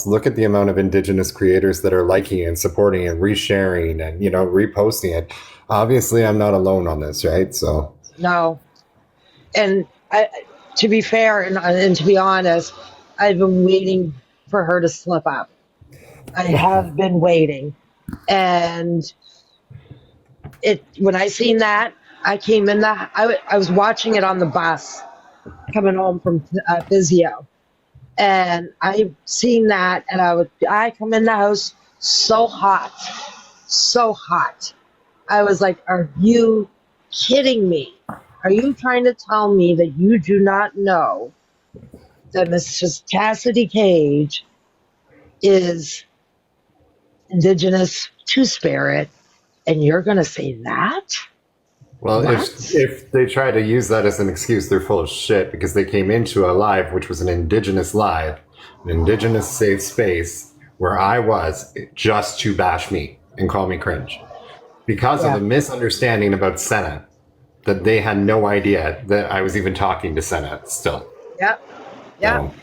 else, look at the amount of Indigenous creators that are liking and supporting and resharing and, reposting it. Obviously, I'm not alone on this, right? So No. And to be fair and to be honest, I've been waiting for her to slip up. I have been waiting. And when I seen that, I came in I was watching it on the bus coming home from physio. And I seen that, and I come in the house so hot, so hot. I was like, "Are you kidding me? Are you trying to tell me that you do not know that Mrs. Cassidy Cage is Indigenous Two-Spirit, and you're going to say that?" well, What? if they try to use that as an excuse, they're full of shit because they came into a live, which was an Indigenous live, an Indigenous safe space where I was just to bash me and call me cringe because of Yeah, a misunderstanding about Senna that they had no idea that I was even talking to Senna still. yep, yep, So,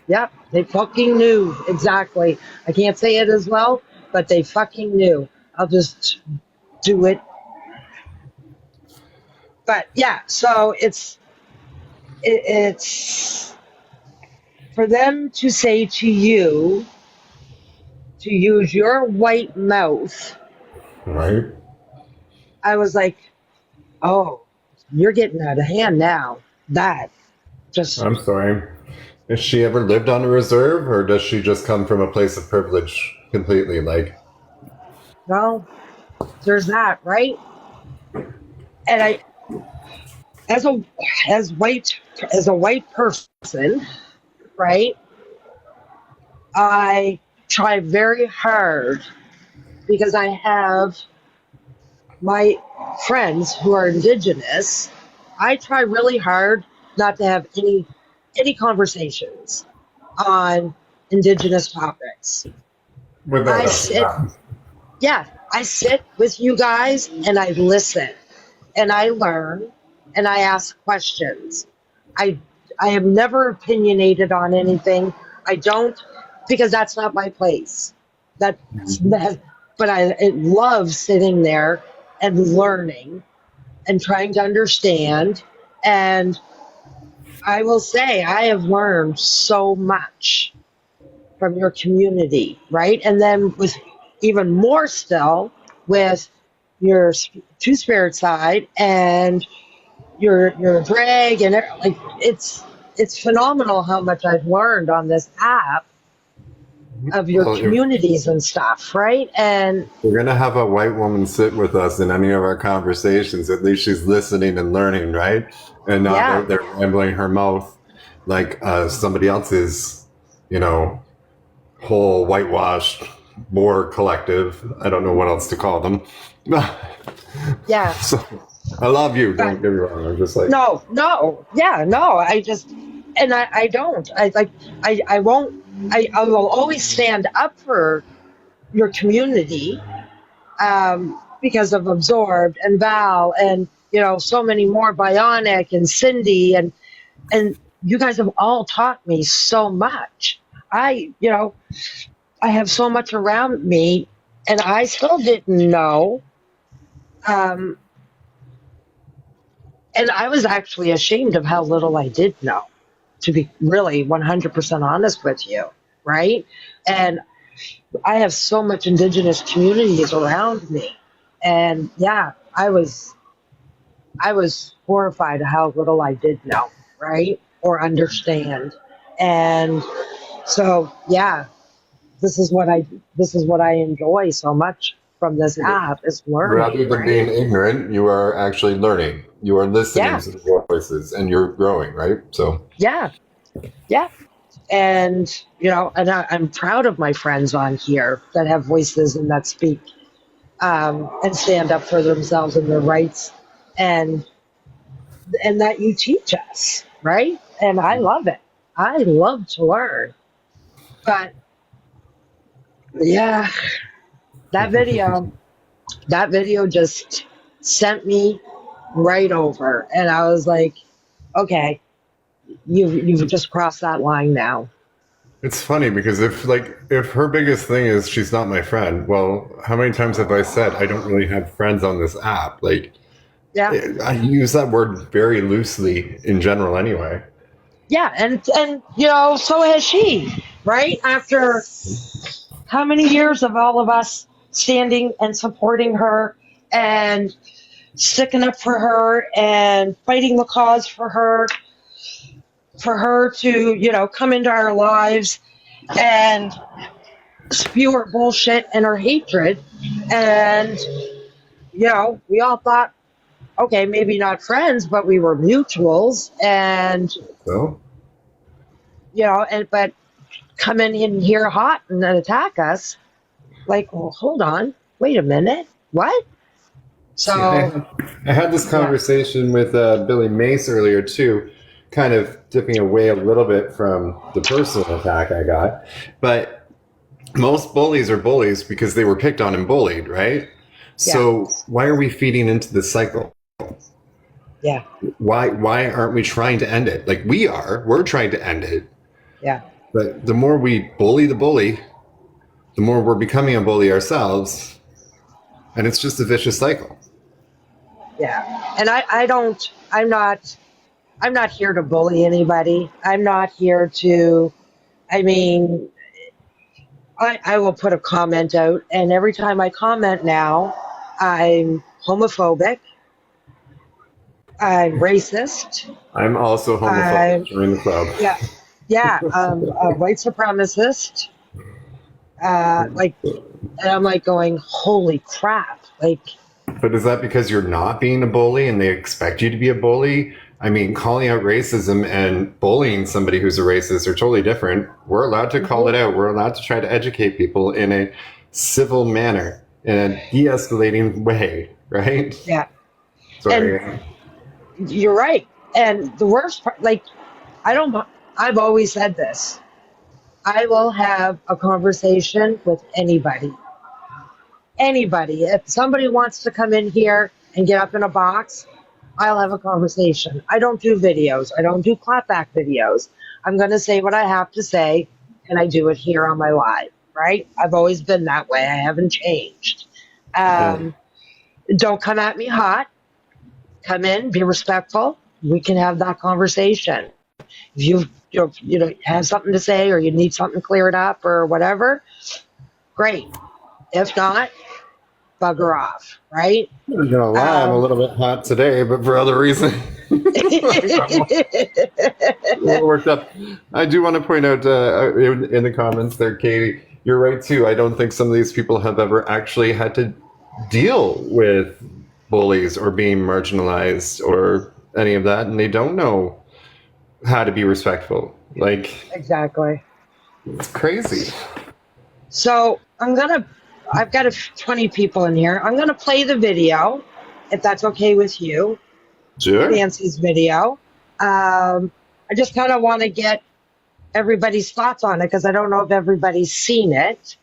yep. They fucking knew exactly. I can't say it as well, but they fucking knew. I'll just do it. But yeah, so it's for them to say to you to use your white mouth. right? I was like, oh, you're getting out of hand now. That just I'm sorry. Has she ever lived on a reserve or does she just come from a place of privilege completely? Like, well, there's that, right? And I, as a as white as a white person, right? I try very hard because I have my friends who are indigenous. I try really hard not to have any conversations on indigenous topics. without I us. sit, yeah, I sit with you guys and I listen and I learn and I ask questions. I I am never opinionated on anything. I don't because that's not my place. That but I love sitting there and learning and trying to understand. And I will say I have learned so much from your community, right? And then with even more still with your two spirit side and your drag and like it's phenomenal how much I've learned on this app of your Well, if communities and stuff, right? And we're going to have a white woman sit with us in any of our conversations, at least she's listening and learning, right? And not yeah, out there rambling her mouth like somebody else's, you know, whole whitewashed war collective. I don't know what else to call them. yeah. So I love you. But Don't get me wrong. I'm just like, no, no, yeah, no. I just and I don't. I like I won't. I will always stand up for your community because of Absorbed and Val and so many more, Bionic and Cindy and you guys have all taught me so much. I have so much around me, and I still didn't know. Um, and I was actually ashamed of how little I did know, to be really 100% honest with you, right? And I have so much indigenous communities around me. And yeah, I was horrified at how little I did know, right? Or understand. And so yeah, this is what I enjoy so much from this app is learning, rather than being right? ignorant, you are actually learning. You are listening Yeah, to the voices and you're growing, right? So, yeah, yeah. And I'm proud of my friends on here that have voices and that speak and stand up for themselves and their rights, and that you teach us, right? And I love it. I love to learn. But yeah, that video, that video just sent me right over, and I was like, okay, you've just crossed that line now. It's funny because if her biggest thing is she's not my friend, well, how many times have I said I don't really have friends on this app? Like Yeah. I use that word very loosely in general anyway. Yeah, and you know, so has she, right? After how many years of all of us standing and supporting her and sticking up for her and fighting the cause for her to, you know, come into our lives and spew her bullshit and her hatred. And, you know, we all thought, okay, maybe not friends, but we were mutuals. And, So you know, but come in here hot and then attack us. Like, well, hold on, wait a minute, what? see, So, I had this yeah, conversation with Billy Mace earlier too, kind of dipping away a little bit from the personal attack I got, but most bullies are bullies because they were picked on and bullied, right? yeah, So why are we feeding into this cycle? yeah, Why aren't we trying to end it? Like we're trying to end it. yeah, But the more we bully the bully, the more we're becoming a bully ourselves, and it's just a vicious cycle. yeah. And I don't, I'm not here to bully anybody. I'm not here to, I mean, I will put a comment out, and every time I comment now, I'm homophobic, I'm racist, I'm also homophobic. I'm, Join the club. yeah, yeah, a white supremacist. Like, and I'm like going, holy crap. Like, But is that because you're not being a bully and they expect you to be a bully? I mean, calling out racism and bullying somebody who's a racist are totally different. We're allowed to call it out. We're allowed to try to educate people in a civil manner, in a de-escalating way, right? yeah. Sorry. And you're right. And the worst part, like, I don't, I've always said this. I will have a conversation with anybody. Anybody. If somebody wants to come in here and get up in a box, I'll have a conversation. I don't do videos. I don't do clapback videos. I'm going to say what I have to say, and I do it here on my live, right? I've always been that way. I haven't changed. Yeah. Don't come at me hot. Come in, be respectful. We can have that conversation. If you know have something to say or you need something cleared up or whatever, great. If not, bugger off, right? I'm not gonna lie, I'm a little bit hot today, but for other reasons. A little worked up. I do want to point out in the comments there, Katie, you're right too. I don't think some of these people have ever actually had to deal with bullies or being marginalized or any of that, and they don't know how to be respectful. Like, Exactly. it's crazy. So I've got 20 people in here. I'm gonna play the video, if that's okay with you. Sure. Nancy's video. I just kind of want to get everybody's thoughts on it because I don't know if everybody's seen it.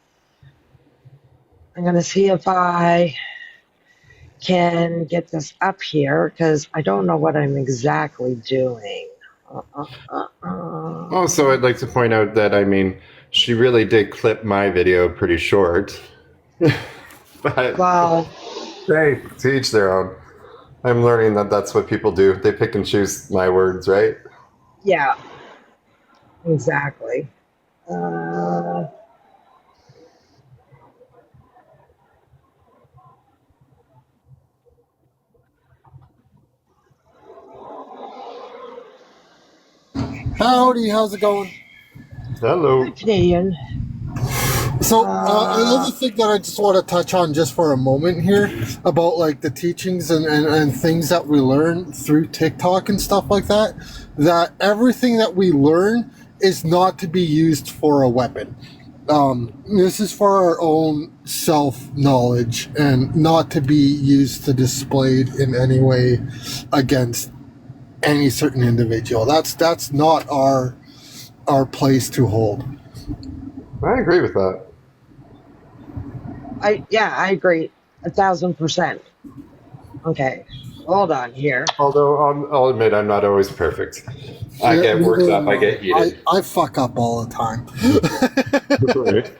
I'm gonna see if I can get this up here because I don't know what I'm exactly doing. Also, I'd like to point out that, I mean, she really did clip my video pretty short. But Well, hey, to each their own. I'm learning that that's what people do. They pick and choose my words, right? yeah, exactly. Uh, Howdy, how's it going? Hello. Canadian. So another thing that I just want to touch on just for a moment here about like the teachings and things that we learn through TikTok and stuff like that, that everything that we learn is not to be used for a weapon. This is for our own self-knowledge and not to be used to displayed in any way against any certain individual. That's not our place to hold. I agree with that. I agree 1,000%. Okay, hold on here. Although I'll admit I'm not always perfect. I get worked up. I get heated. I fuck up all the time. Right.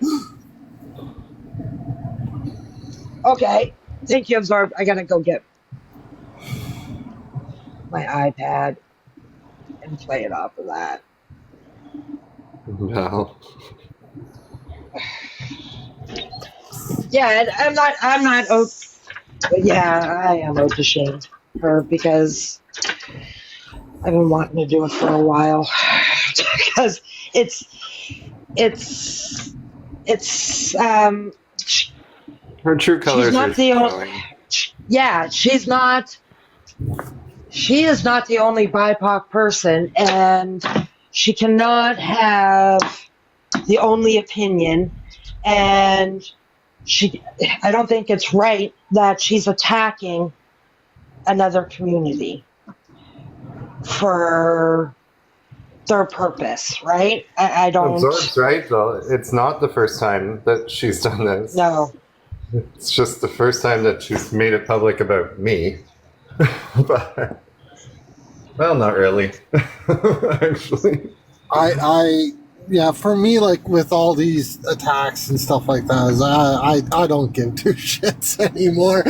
Okay. Thank you, Absorb. I gotta go get my iPad and play it off of that. No. Yeah, and I'm not yeah, I am ashamed her because I've been wanting to do it for a while. Because it's Her true colors she's not are the showing. yeah, she is not the only BIPOC person, and she cannot have the only opinion, and I don't think it's right that she's attacking another community for their purpose, right? I don't. Absorb's right, though. It's not the first time that she's done this. No. It's just the first time that she's made it public about me. But, well, not really. Actually. Yeah, for me, like with all these attacks and stuff like that, is I don't give two shits anymore.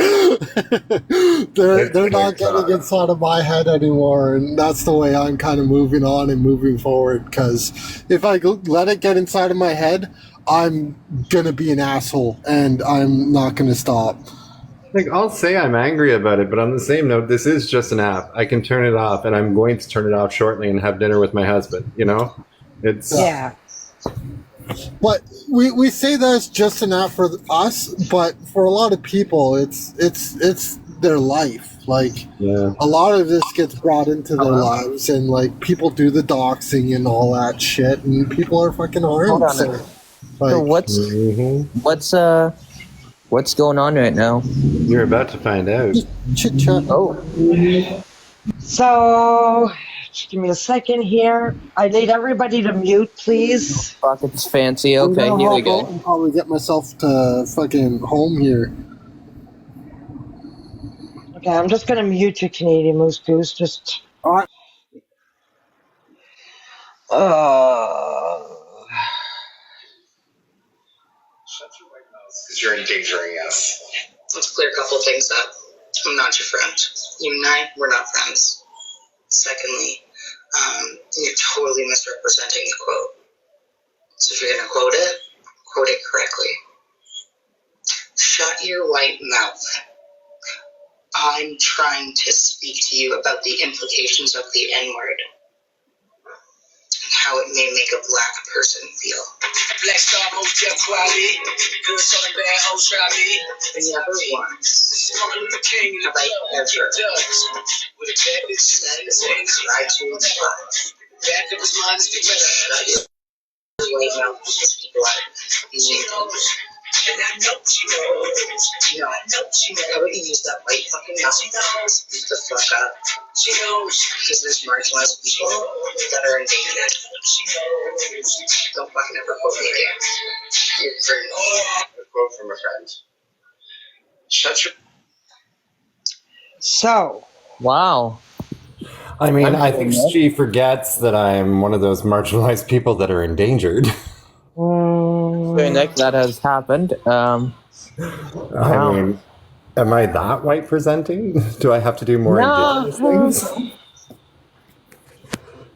they're not getting inside of my head anymore, and that's the way I'm kind of moving on and moving forward. Because if I let it get inside of my head, I'm gonna be an asshole, and I'm not gonna stop. Like, I'll say I'm angry about it, but on the same note, this is just an app. I can turn it off, and I'm going to turn it off shortly and have dinner with my husband, you know? It's Yeah. But we say that's just an app for us, but for a lot of people, it's their life. Like, yeah. a lot of this gets brought into their lives, and like people do the doxing and all that shit, and people are fucking Hold harmed. on. So, So like, what's going on right now? You're about to find out. chit chat. Oh, So, just give me a second here. I need everybody to mute, please. fuck, it's fancy. I'm Okay, gonna here we hop go. out and probably get myself to fucking home here. Okay, I'm just gonna mute you, Canadian Moose Goose. Just. All right. Because you're endangering us. Let's clear a couple of things up. I'm not your friend. You and I, we're not friends. Secondly, you're totally misrepresenting the quote. So if you're going to quote it correctly. Shut your white mouth. I'm trying to speak to you about the implications of the N-word and how it may make a black person feel. Black Star Motel Quality, good something bad, oh try me. Never once have I ever said try to imply. Shut your white mouth because people are using those. And I know she knows. No, I know she knows. How about you use that white fucking mouth? She knows. Use the fuck up. She knows. Because there's marginalized people that are endangered. She knows. Don't fucking ever quote me again. You're very a quote from a friend. Shut your. So. Wow. I mean, I think she forgets that I'm one of those marginalized people that are endangered. Very nice that has happened. I mean, am I that white presenting? Do I have to do more indigenous things?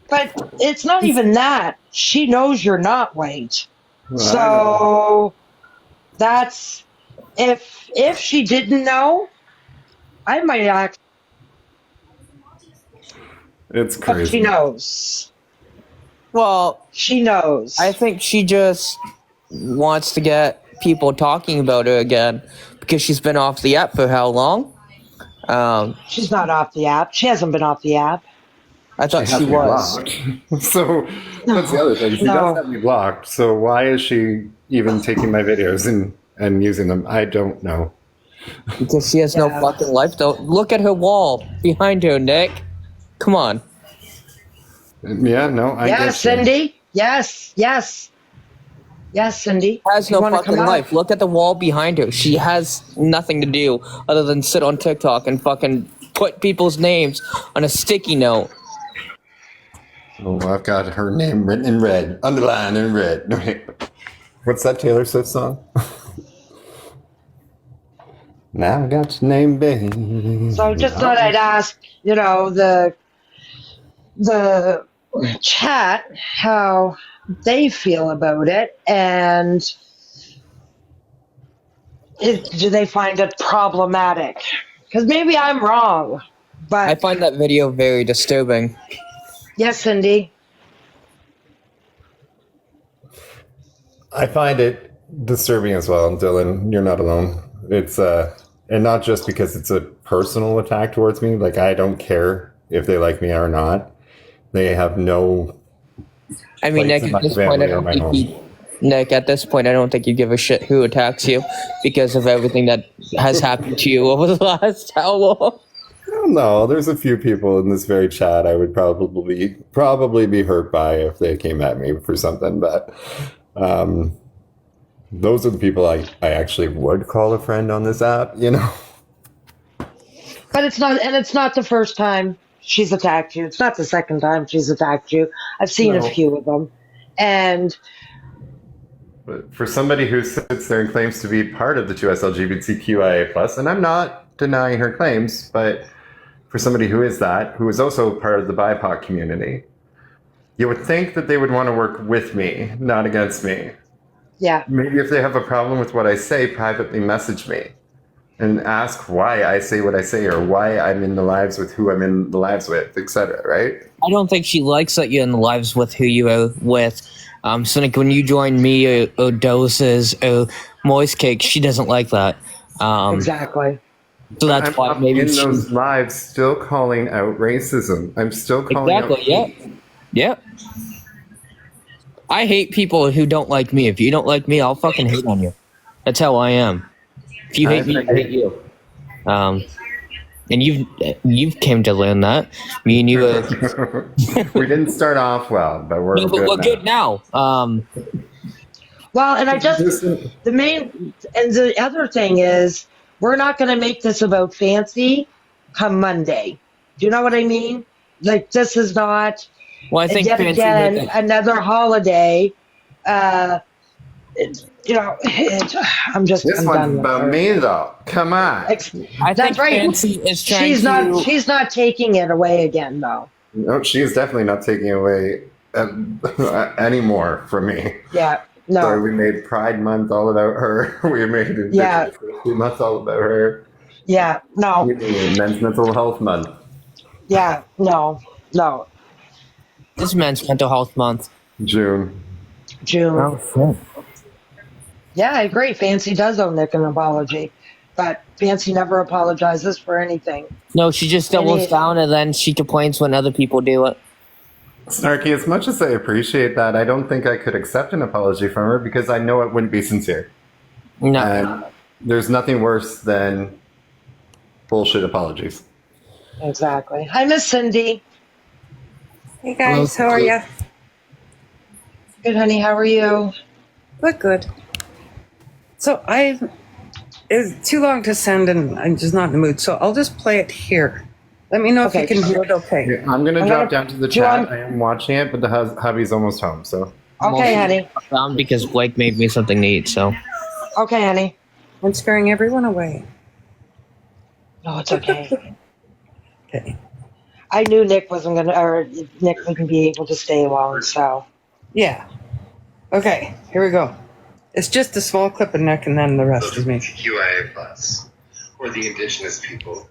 But it's not even that. She knows you're not white. Well, So that's if she didn't know, I might act. It's But crazy. she knows. Well, She knows. I think she just wants to get people talking about her again because she's been off the app for how long? She's not off the app. She hasn't been off the app. I thought Has she me was. blocked. So that's the other thing. She does have me blocked. So why is she even taking my videos and using them? I don't know. Because she has no Yeah. fucking life. Though, look at her wall behind her, Nick. Come on. Yeah, no, I Yes, guess. Cindy. Yes, Cindy. Has You no wanna fucking come out? life. Look at the wall behind her. She has nothing to do other than sit on TikTok and fucking put people's names on a sticky note. Oh, I've got her name written in red, underlined in red. What's that Taylor Swift song? Now I got your name, baby. So I just thought I'd ask, the chat how they feel about it, and do they find it problematic? Because maybe I'm wrong, but I find that video very disturbing. yes, Cindy. I find it disturbing as well, Dylan. You're not alone. It's and not just because it's a personal attack towards me. Like, I don't care if they like me or not. They have no. I mean, Nick, at this point, at this point, I don't think you give a shit who attacks you because of everything that has happened to you over the last how long? I don't know. There's a few people in this very chat I would probably be hurt by if they came at me for something, but those are the people I actually would call a friend on this app, But it's not the first time she's attacked you. It's not the second time she's attacked you. I've seen a few of them. And but for somebody who sits there and claims to be part of the 2S LGBTQIA+, and I'm not denying her claims, but for somebody who is that, who is also part of the BIPOC community, you would think that they would want to work with me, not against me. yeah. Maybe if they have a problem with what I say, privately message me and ask why I say what I say or why I'm in the lives with who I'm in the lives with, etc. Right? I don't think she likes that you're in the lives with who you are with. So like when you join me or Doses or Moist Cake, she doesn't like that. Exactly. So that's I'm why up maybe in those lives still calling out racism. I'm still calling out. Yeah. I hate people who don't like me. If you don't like me, I'll fucking hate on you. That's how I am. If you hate me, I hate you. And you've came to learn that. Me and you. We didn't start off well, but we're good now. Well, and the other thing is, we're not going to make this about Fancy come Monday. Do you know what I mean? Like, this is not. Well, I think yet Fancy again another holiday. I'm just. This I'm one's done about me, though. Come on. I That's think right. Fancy is trying She's not taking it away again, though. No, she is definitely not taking away anymore from me. Yeah. No. So we made Pride Month all about her. We made Indigenous Month all about her. Yeah. No. We made Men's Mental Health Month. Yeah. No. This is Men's Mental Health Month. June. Oh, shit. Yeah, I agree. Fancy does owe Nick an apology, but Fancy never apologizes for anything. No, she just doubles down and then she complains when other people do it. Snarky, as much as I appreciate that, I don't think I could accept an apology from her because I know it wouldn't be sincere. No. And there's nothing worse than bullshit apologies. Exactly. Hi, Miss Cindy. Hey guys, how are you? Good, honey. How are you? Good. So it's too long to send and I'm just not in the mood. So I'll just play it here. Let me know if you can hear it okay. I'm going to drop down to the chat. I am watching it, but the hubby's almost home, so. Okay, honey. Found because Blake made me something to eat, so. Okay, honey. I'm scaring everyone away. No, it's okay. Okay. I knew Nick Nick wouldn't be able to stay long, so. Yeah. Okay, here we go. It's just a small clip of Nick and then the rest is me. QIA+, or the indigenous people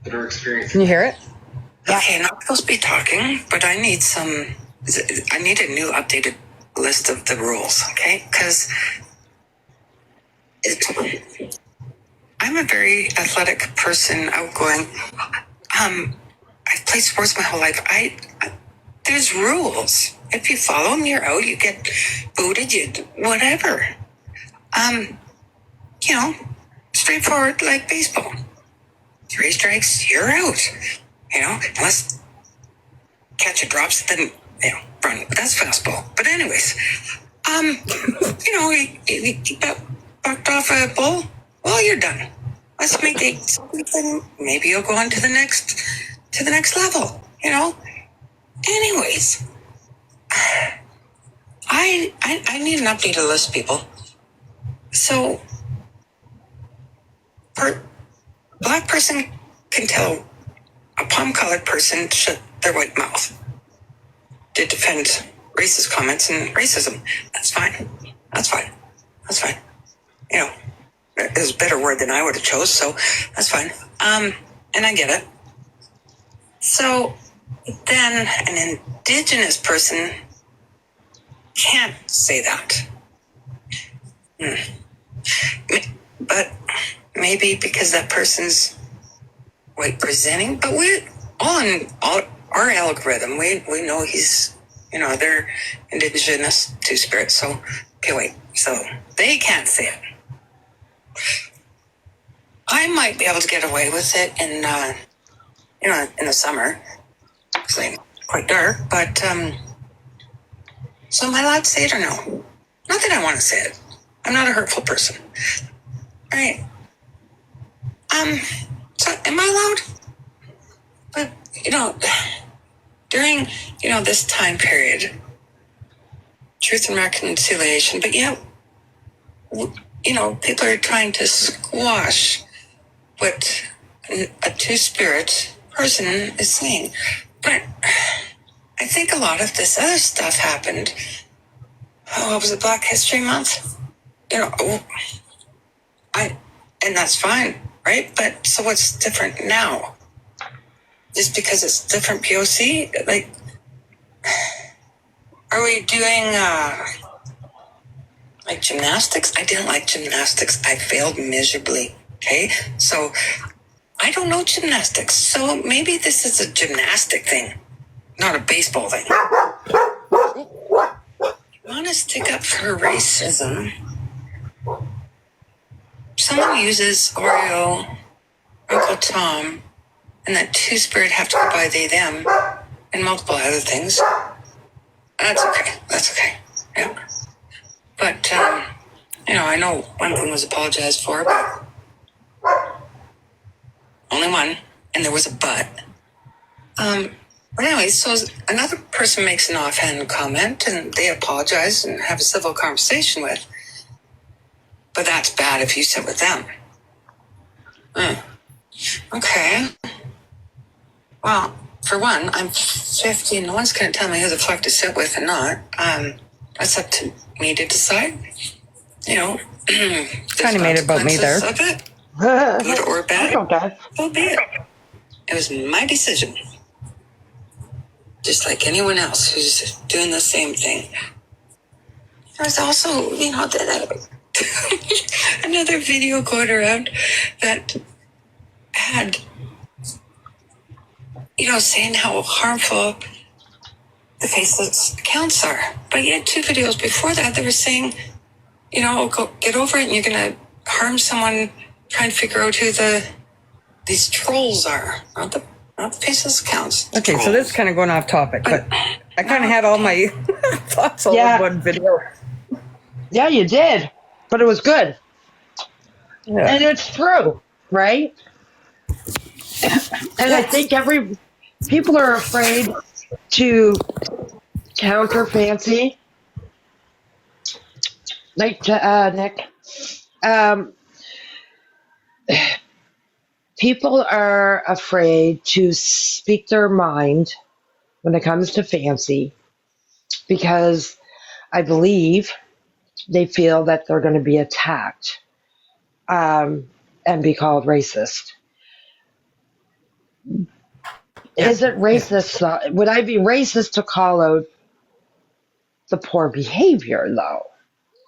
that are experiencing. Can you hear it? Okay, not supposed to be talking, but I need a new updated list of the rules, okay? Because I'm a very athletic person, outgoing. I've played sports my whole life. There's rules. If you follow them, you're out. You get booted. Whatever. Straightforward like baseball. 3 strikes, you're out. Unless catcher drops, then run. That's fastball. But anyways, you got bucked off a bull. Well, you're done. Let's make it something. Maybe you'll go on to the next level. Anyways, I need an updated list, people. So, black person can tell a palm-colored person to shut their white mouth to defend racist comments and racism. That's fine. That's fine. That's fine. You know, there's a better word than I would have chose, so that's fine. And I get it. So then an indigenous person can't say that. But maybe because that person's white presenting, but we're all in our algorithm. We know he's, they're indigenous two-spirit. So, okay, wait. So they can't say it. I might be able to get away with it in the summer. It's like quite dark, but, so am I allowed to say it or no? Not that I want to say it. I'm not a hurtful person. All right. So am I allowed? But, during, this time period, truth and reconciliation, but people are trying to squash what a two-spirit person is saying. But I think a lot of this other stuff happened. What was it, Black History Month? And that's fine, right? But so what's different now? Just because it's different POC? Like, are we doing, like gymnastics? I didn't like gymnastics. I failed miserably, okay? So, I don't know gymnastics. So maybe this is a gymnastic thing, not a baseball thing. You want to stick up for racism? Someone uses Oreo, Uncle Tom, and that two-spirit have to go by they, them, and multiple other things. That's okay. That's okay. Yeah. But, I know one thing was apologized for, but only one, and there was a but. But anyway, so another person makes an offhand comment, and they apologize and have a civil conversation with. But that's bad if you sit with them. Okay. Well, for one, I'm 50, and no one's going to tell me who the fuck to sit with and not. That's up to me to decide. Kind of made it about me there. Of it, good or bad, Okay. so be it. It was my decision. Just like anyone else who's doing the same thing. There's also, another video going around that had, saying how harmful the faceless accounts are. But yet 2 videos before that, they were saying, go get over it and you're going to harm someone trying to figure out who these trolls are. Not the faceless accounts. Okay, so this is kind of going off topic, but I kind of had all my thoughts all in one video. Yeah, you did. But it was good. Yeah. And it's true, right? And I think people are afraid to counter fancy. Like Nick. People are afraid to speak their mind when it comes to fancy because I believe they feel that they're going to be attacked and be called racist. Is it racist? Would I be racist to call out the poor behavior, though?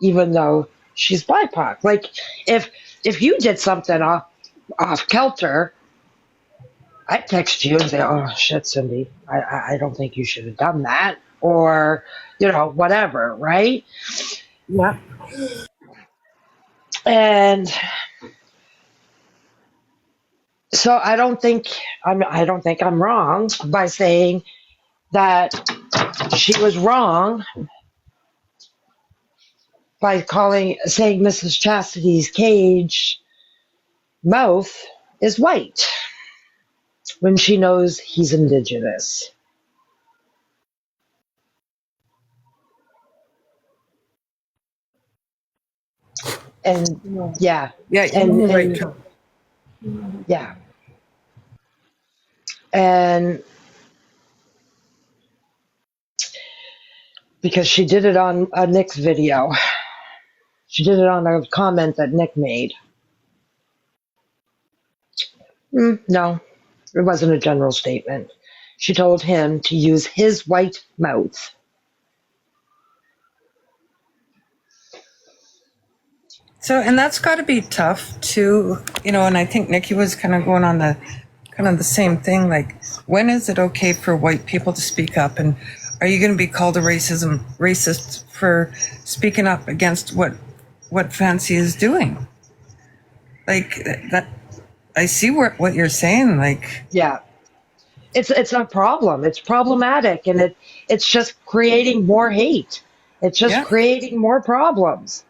Even though she's BIPOC. Like, if you did something off kilter, I'd text you and say, "Oh shit, Cindy, I don't think you should have done that," or whatever, right? Yeah. And so I don't think I'm wrong by saying that she was wrong by saying Mrs. Chastity's cage mouth is white when she knows he's indigenous. And yeah, Yeah, and, you're right. and Too. yeah, and because she did it on a Nick's video. She did it on a comment that Nick made. No, it wasn't a general statement. She told him to use his white mouth. So, and that's got to be tough too, and I think Nikki was kind of going on the same thing. Like, when is it okay for white people to speak up? And are you going to be called a racist for speaking up against what Fancy is doing? Like that, I see what you're saying. Like, Yeah, it's a problem. It's problematic, and it's just creating more hate. It's just yeah, creating more problems.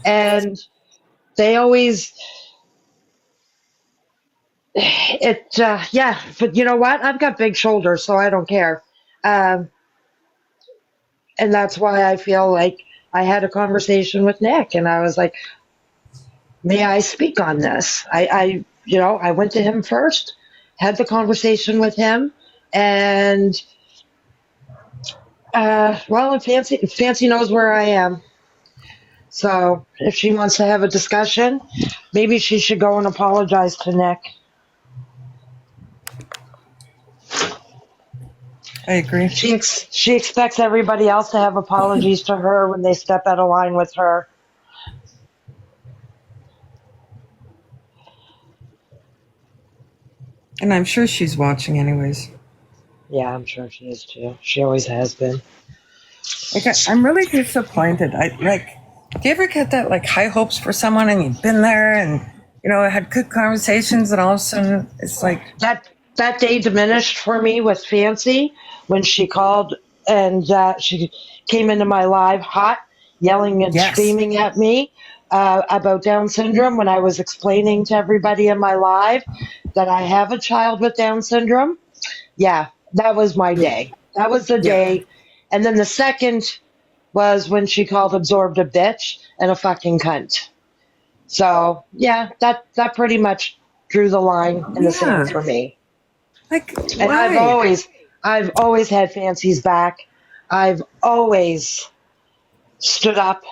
And they always yeah. But you know what? I've got big shoulders, so I don't care. Um, and that's why I feel like I had a conversation with Nick, and I was like, may I speak on this? I went to him first, had the conversation with him, and well, Fancy knows where I am. So if she wants to have a discussion, maybe she should go and apologize to Nick. I agree. She expects everybody else to have apologies to her when they step out of line with her. And I'm sure she's watching anyways. Yeah, I'm sure she is too. She always has been. Like, I'm really disappointed. Do you ever get that, like, high hopes for someone and you've been there and, had good conversations and all of a sudden it's like, That day diminished for me with Fancy when she called and she came into my live hot, yelling and yes, screaming at me about Down syndrome when I was explaining to everybody in my live that I have a child with Down syndrome. Yeah, that was my day. That was the yeah, day. And then the second was when she called absorbed a bitch and a fucking cunt. So yeah, that pretty much drew the line in the yeah. sand for me. Like, And why? I've always had Fancy's back. I've always stood up.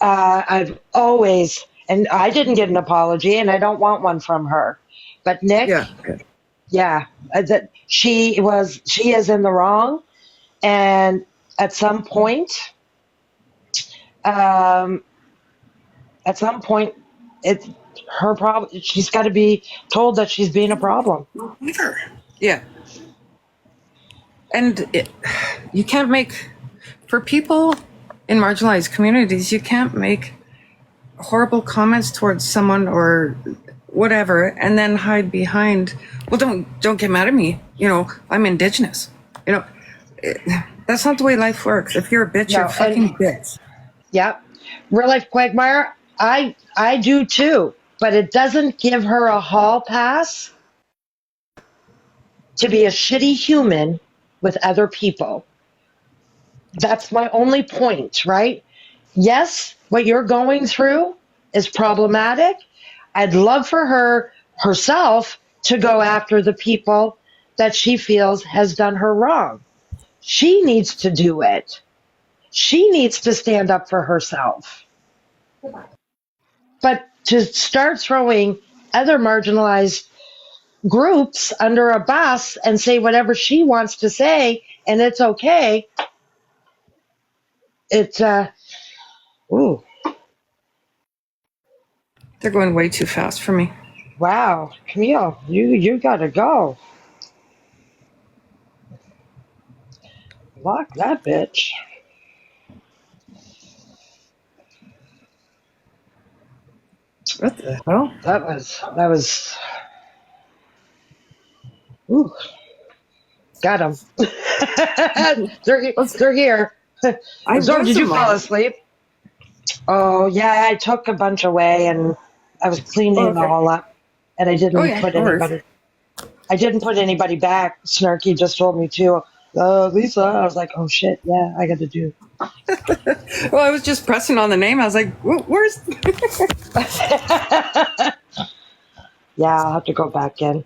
I've always, and I didn't get an apology, and I don't want one from her. But Nick, Yeah, good. yeah, that she is in the wrong, and at some point, um, it's her problem. She's got to be told that she's being a problem. Never. Yeah. And you can't make, for people in marginalized communities, you can't make horrible comments towards someone or whatever and then hide behind, well, don't get mad at me, I'm Indigenous. That's not the way life works. If you're a bitch, you're a fucking bitch. Yep. Real life quagmire, I do too, but it doesn't give her a hall pass to be a shitty human with other people. That's my only point, right? Yes, what you're going through is problematic. I'd love for her herself to go after the people that she feels has done her wrong. She needs to do it. She needs to stand up for herself. But to start throwing other marginalized groups under a bus and say whatever she wants to say and it's okay, it's ooh, They're going way too fast for me. wow, Camille, you gotta go. Lock that bitch. What the hell? That was ooh, got him. They're here. I So was did a you fall mom. asleep? Oh yeah, I took a bunch away and I was cleaning Oh, it okay. all up, and Oh, yeah, no worries. I didn't put anybody back. Snarky just told me to. Lisa. I was like, oh shit, yeah, I got to do. Well, I was just pressing on the name. I was like, where's? Yeah, I'll have to go back in.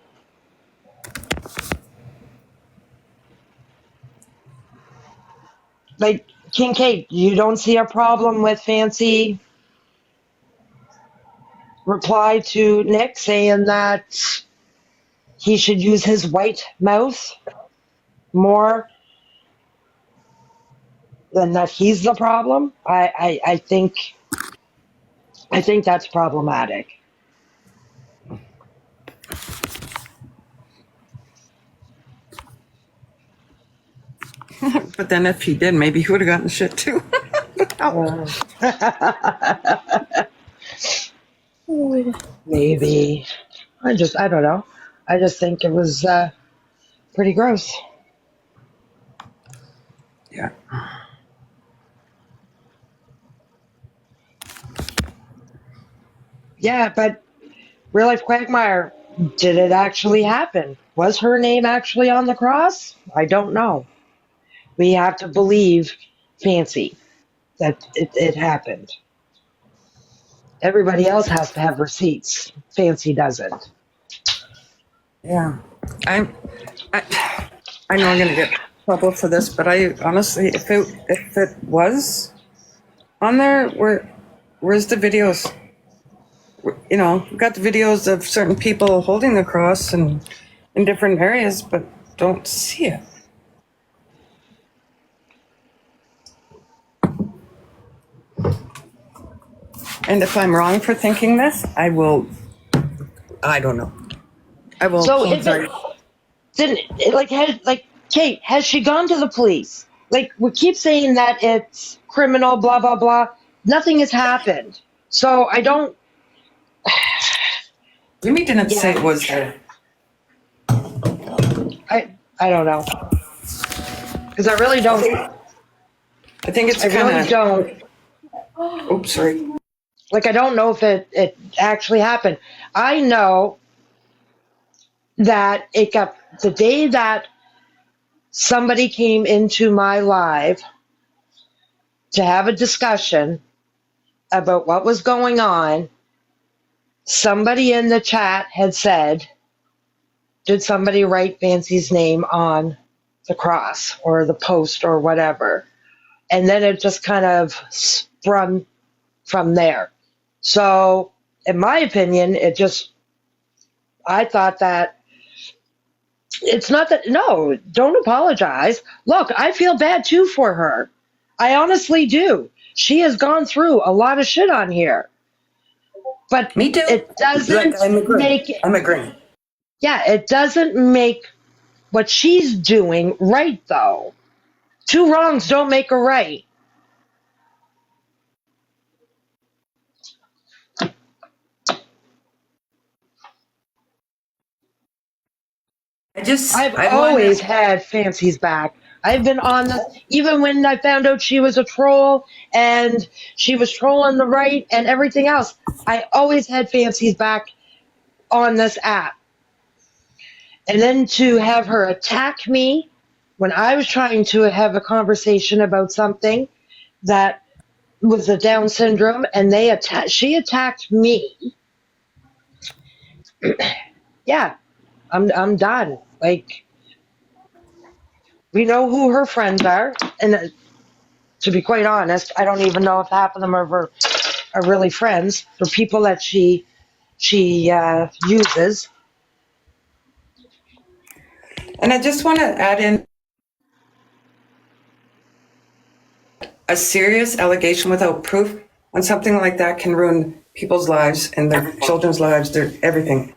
Like, Kincaid, you don't see a problem with Fancy reply to Nick saying that he should use his white mouth more than that he's the problem? I think that's problematic. But then if he did, maybe he would have gotten shit too. Maybe. I don't know. I just think it was pretty gross. Yeah. Yeah, but real life Quagmire, did it actually happen? Was her name actually on the cross? I don't know. We have to believe Fancy that it happened. Everybody else has to have receipts. Fancy doesn't. Yeah. I know I'm gonna get in trouble for this, but I honestly, if it was on there, where's the videos? You know, we've got the videos of certain people holding the cross and in different areas, but don't see it. And if I'm wrong for thinking this, I don't know. I will. So if it didn't, Kate, has she gone to the police? Like, we keep saying that it's criminal, blah blah blah. Nothing has happened. So I don't. Jimmy didn't say it was there. I don't know, because I really don't. I think it's I really kind don't. of. Oops, sorry. Like, I don't know if it actually happened. I know that it got the day that somebody came into my live to have a discussion about what was going on. Somebody in the chat had said, did somebody write Fancy's name on the cross or the post or whatever? And then it just kind of sprung from there. So, in my opinion, I thought that it's not that, no, don't apologize. Look, I feel bad too for her. I honestly do. She has gone through a lot of shit on here. But Me too. it doesn't make it. I'm agreeing. Yeah, it doesn't make what she's doing right, though. Two wrongs don't make a right. I've always had Fancy's back. I've been on this, even when I found out she was a troll and she was trolling the right and everything else. I always had Fancy's back on this app. And then to have her attack me when I was trying to have a conversation about something that was a Down syndrome, and she attacked me. Yeah, I'm done. Like, we know who her friends are, and to be quite honest, I don't even know if half of them are really friends. They're people that she uses. And I just want to add in a serious allegation without proof on something like that can ruin people's lives and their children's lives, their everything.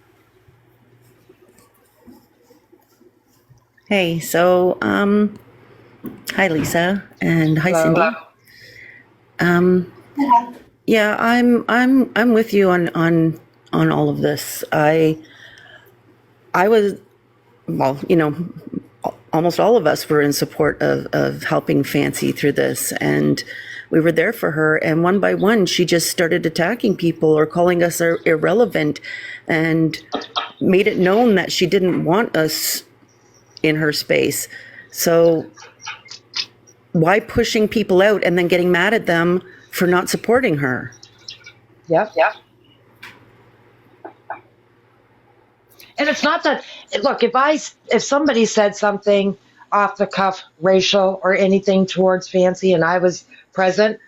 Hey, so hi Lisa and hi Cindy. Yeah, I'm with you on all of this. I was, well, you know, almost all of us were in support of helping Fancy through this, and we were there for her, and one by one she just started attacking people or calling us irrelevant and made it known that she didn't want us in her space. So why pushing people out and then getting mad at them for not supporting her? Yep. And it's not that, look, if somebody said something off the cuff, racial or anything towards Fancy, and I was present,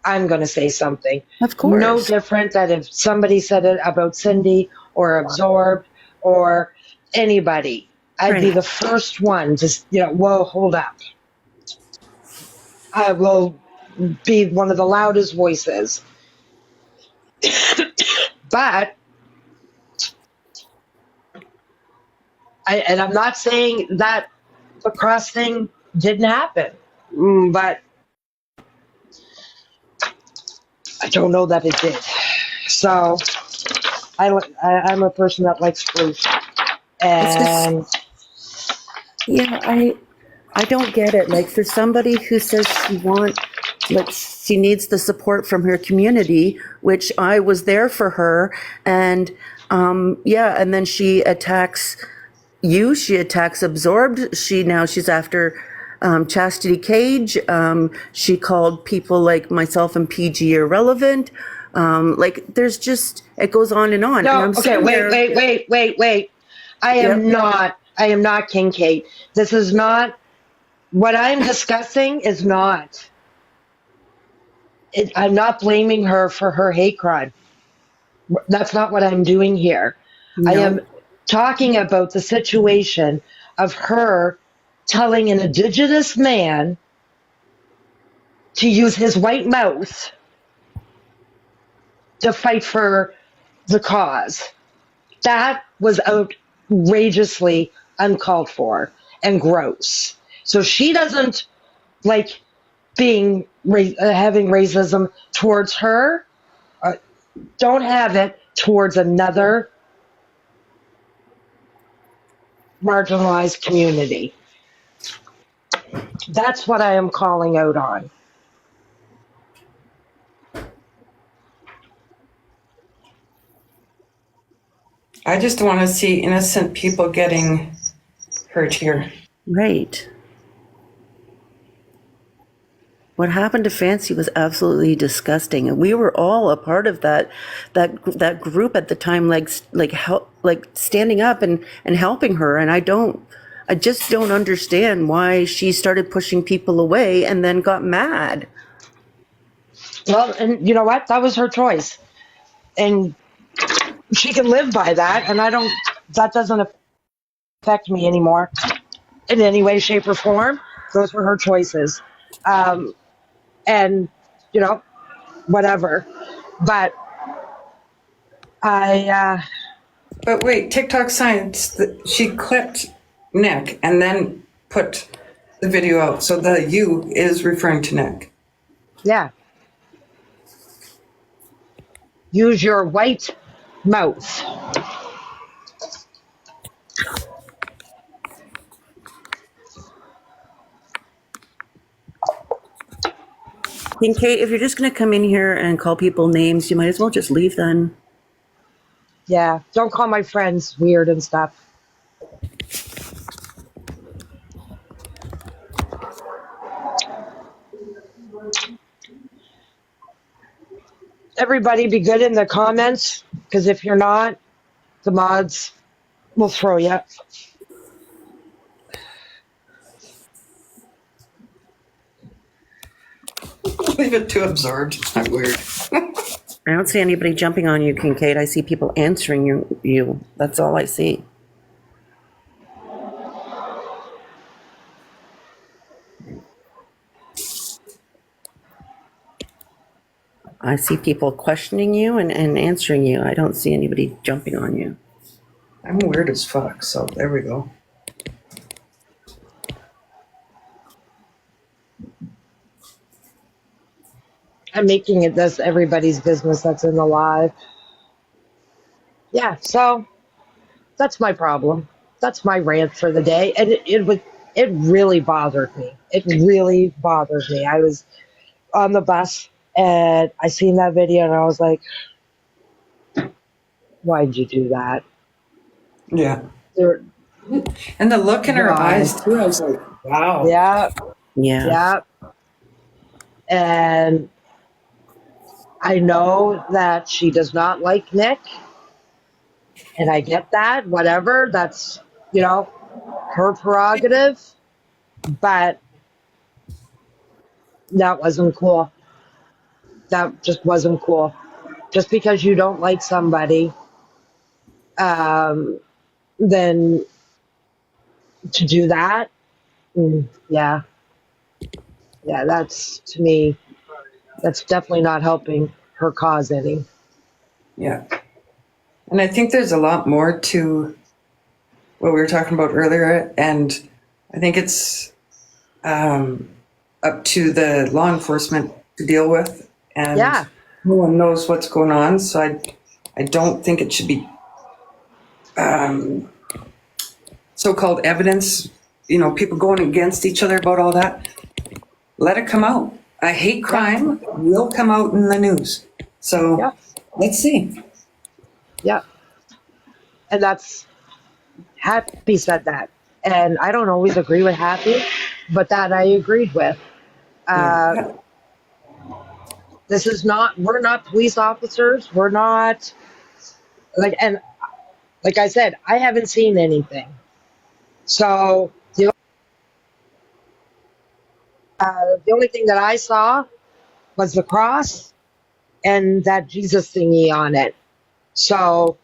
I'm going to say something. Of course. No different than if somebody said it about Cindy or Absorbed or anybody. I'd be Right. the first one to, whoa, hold up. I will be one of the loudest voices. But I'm not saying that the cross thing didn't happen, but I don't know that it did. So I'm a person that likes proof, and Yeah, I don't get it. Like for somebody who says she needs the support from her community, which I was there for her, and and then she attacks you, she attacks Absorbed, she's after Chastity Cage, she called people like myself and PG irrelevant. Like there's just, it goes on and on. no. And I'm Okay, wait. I am not King Kate. This is not what I'm discussing. Is not. I'm not blaming her for her hate crime. That's not what I'm doing here. No. I am talking about the situation of her telling an Indigenous man to use his white mouth to fight for the cause. That was outrageously uncalled for and gross. So she doesn't like being having racism towards her. Don't have it towards another marginalized community. That's what I am calling out on. I just want to see innocent people getting hurt here. Right. What happened to Fancy was absolutely disgusting, and we were all a part of that group at the time, like standing up and helping her. And I just don't understand why she started pushing people away and then got mad. Well, and you know what? That was her choice, and she can live by that. And that doesn't affect me anymore in any way, shape, or form. Those were her choices. And whatever. But But wait, TikTok Science, she clipped Nick and then put the video out. So the you is referring to Nick. yeah. Use your white mouth. And Kate, if you're just going to come in here and call people names, you might as well just leave then. Yeah. Don't call my friends weird and stuff. Everybody be good in the comments, because if you're not, the mods will throw you. Leave it to Absorbed. I'm weird. I don't see anybody jumping on you, Kincaid. I see people answering you. That's all I see. I see people questioning you and answering you. I don't see anybody jumping on you. I'm weird as fuck, so there we go. I'm making it this everybody's business that's in the live. Yeah, so that's my problem. That's my rant for the day. And it really bothered me. It really bothered me. I was on the bus and I seen that video and I was like, why'd you do that? Yeah. There, And the look in her Why? eyes, too, I was like, Wow. Yeah, Yeah. yeah. And I know that she does not like Nick, and I get that. Whatever, that's her prerogative. But that wasn't cool. That just wasn't cool. Just because you don't like somebody, then to do that, yeah, yeah, that's to me, that's definitely not helping her cause any. Yeah. And I think there's a lot more to what we were talking about earlier. And I think it's up to the law enforcement to deal with. And Yeah. no one knows what's going on. So I don't think it should be so-called evidence, people going against each other about all that. Let it come out. A hate crime will come out in the news. So Yeah. let's see. Yeah. And that's Happy said that. And I don't always agree with Happy, but that I agreed with. This is not, we're not police officers. We're not and like I said, I haven't seen anything. So the only thing that I saw was the cross and that Jesus thingy on it. So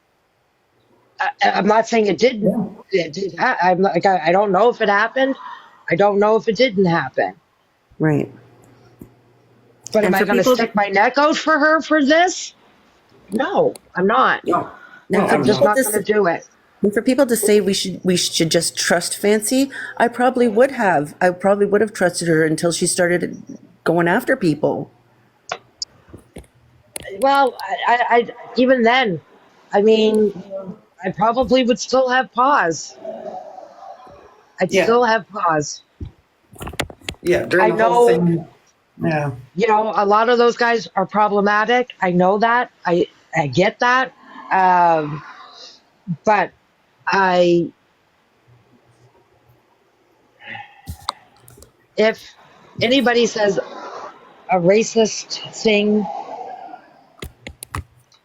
I'm not saying it didn't. It did. I'm like I don't know if it happened. I don't know if it didn't happen. Right. But am And I for going to people- stick my neck out for her for this? No, I'm not. No. I'm just not going to do it. And for people to say we should just trust Fancy, I probably would have. I probably would have trusted her until she started going after people. Well, I even then, I mean, I probably would still have pause. I'd Yeah. still have pause. Yeah, during I the whole know- thing. Yeah. A lot of those guys are problematic. I know that. I get that. But if anybody says a racist thing,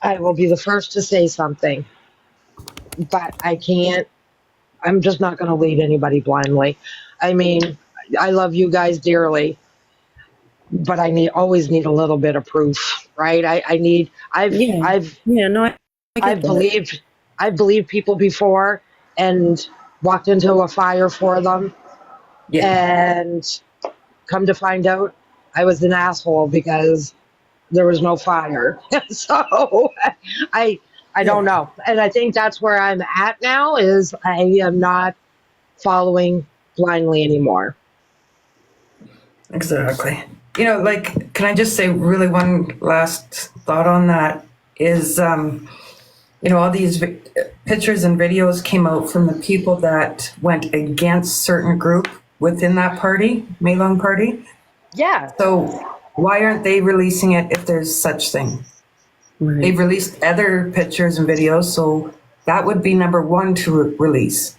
I will be the first to say something. But I can't. I'm just not going to lead anybody blindly. I mean, I love you guys dearly, but I always need a little bit of proof, right? I've believed people before and walked into a fire for them, and come to find out I was an asshole because there was no fire. So I don't know, and I think that's where I'm at now. Is I am not following blindly anymore. Exactly. Can I just say really one last thought on that is, all these pictures and videos came out from the people that went against certain group within that party, Maylong party. Yeah. So why aren't they releasing it if there's such thing? Right. They've released other pictures and videos, so that would be number one to release.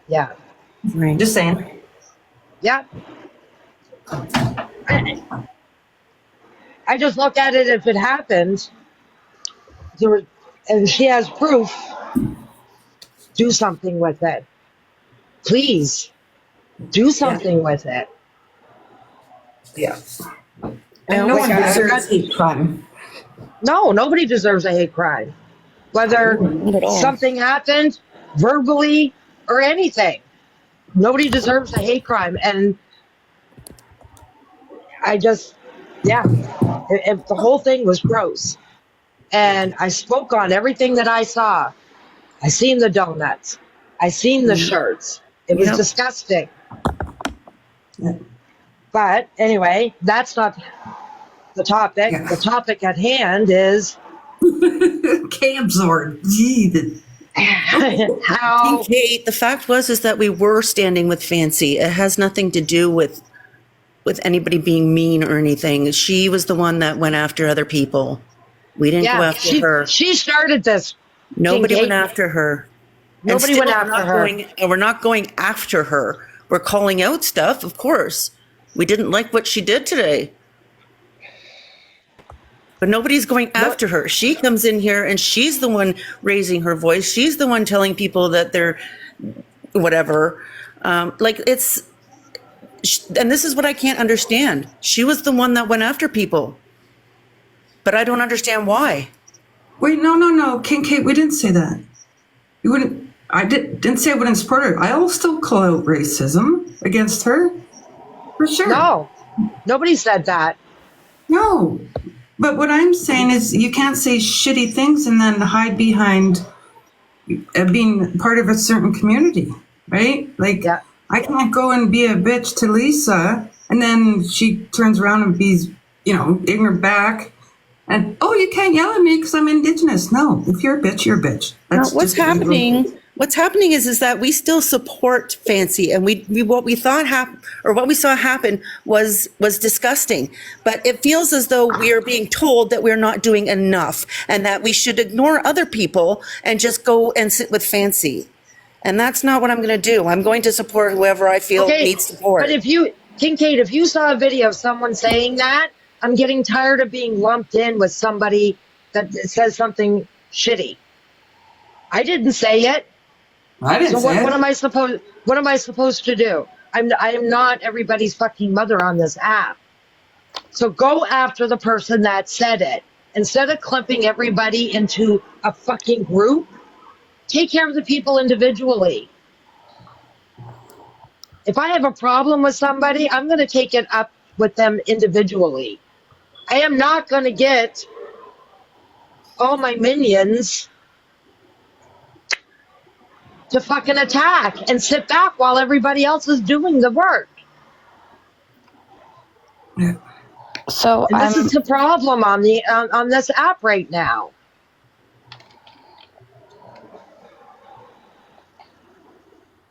Yeah. Right. Just saying. Yeah. I just look at it if it happened, and she has proof, do something with it. Please, do something with it. Yeah. And no one deserves hate crime. No, nobody deserves a hate crime. Whether Not at all. something happened, verbally, or anything. Nobody deserves a hate crime. And if the whole thing was gross. And I spoke on everything that I saw. I seen the donuts. I seen the shirts. It was disgusting. But anyway, that's not the topic. Yeah. The topic at hand is K-absorbed. Gee, how Kate, the fact is that we were standing with Fancy. It has nothing to do with anybody being mean or anything. She was the one that went after other people. We didn't go after her. she started this. Nobody Kate- went after her. Nobody went after her. We're not going after her. We're calling out stuff, of course. We didn't like what she did today. But nobody's going after her. She comes in here and she's the one raising her voice. She's the one telling people that they're whatever. And this is what I can't understand. She was the one that went after people. But I don't understand why. Wait, no. Kate, we didn't say that. You wouldn't. I didn't say I wouldn't support her. I'll still call out racism against her, for sure. No, nobody said that. No, but what I'm saying is you can't say shitty things and then hide behind being part of a certain community, right? Like, Yeah. I can't go and be a bitch to Lisa and then she turns around and be, ignorant back. And, you can't yell at me because I'm Indigenous. No, if you're a bitch, you're a bitch. Now, what's happening? What's happening is that we still support Fancy, and what we saw happen was disgusting. But it feels as though we are being told that we're not doing enough, and that we should ignore other people and just go and sit with Fancy. And that's not what I'm going to do. I'm going to support whoever I feel needs support. But Kincaid, if you saw a video of someone saying that, I'm getting tired of being lumped in with somebody that says something shitty. I didn't say it. I didn't say it. What am I supposed to do? I am not everybody's fucking mother on this app. So go after the person that said it. Instead of clumping everybody into a fucking group, take care of the people individually. If I have a problem with somebody, I'm going to take it up with them individually. I am not going to get all my minions to fucking attack and sit back while everybody else is doing the work. So And this is the problem on this app right now.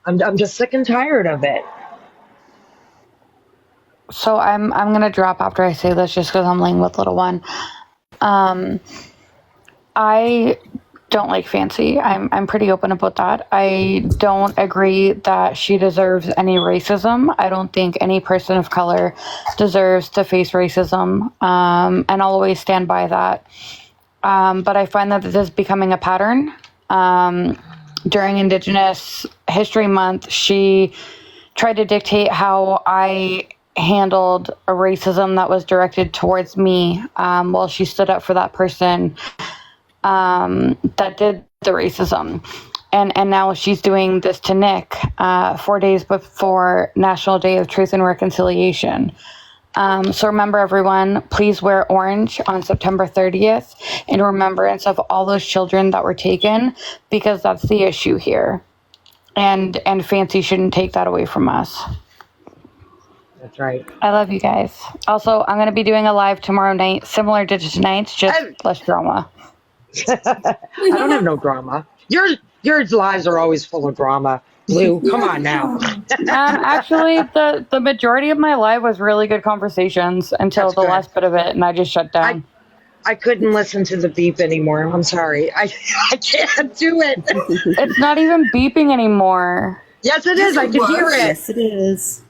I'm just sick and tired of it. So I'm gonna drop after I say this just because I'm laying with little one. I don't like Fancy. I'm pretty open about that. I don't agree that she deserves any racism. I don't think any person of color deserves to face racism. And I'll always stand by that. But I find that this is becoming a pattern. During Indigenous History Month, she tried to dictate how I handled a racism that was directed towards me, while she stood up for that person that did the racism. And now she's doing this to Nick 4 days before National Day of Truth and Reconciliation. So remember, everyone, please wear orange on September 30th in remembrance of all those children that were taken, because that's the issue here. And Fancy shouldn't take that away from us. That's right. I love you guys. Also, I'm going to be doing a live tomorrow night, similar to tonight's, just less drama. I don't have no drama. Your lives are always full of drama. Blue, come on now. Actually, the majority of my live was really good conversations until That's the good. last bit of it, and I just shut down. I couldn't listen to the beep anymore. I'm sorry. I can't do it. It's not even beeping anymore. Yes, it is. I can hear it. Yes, it is.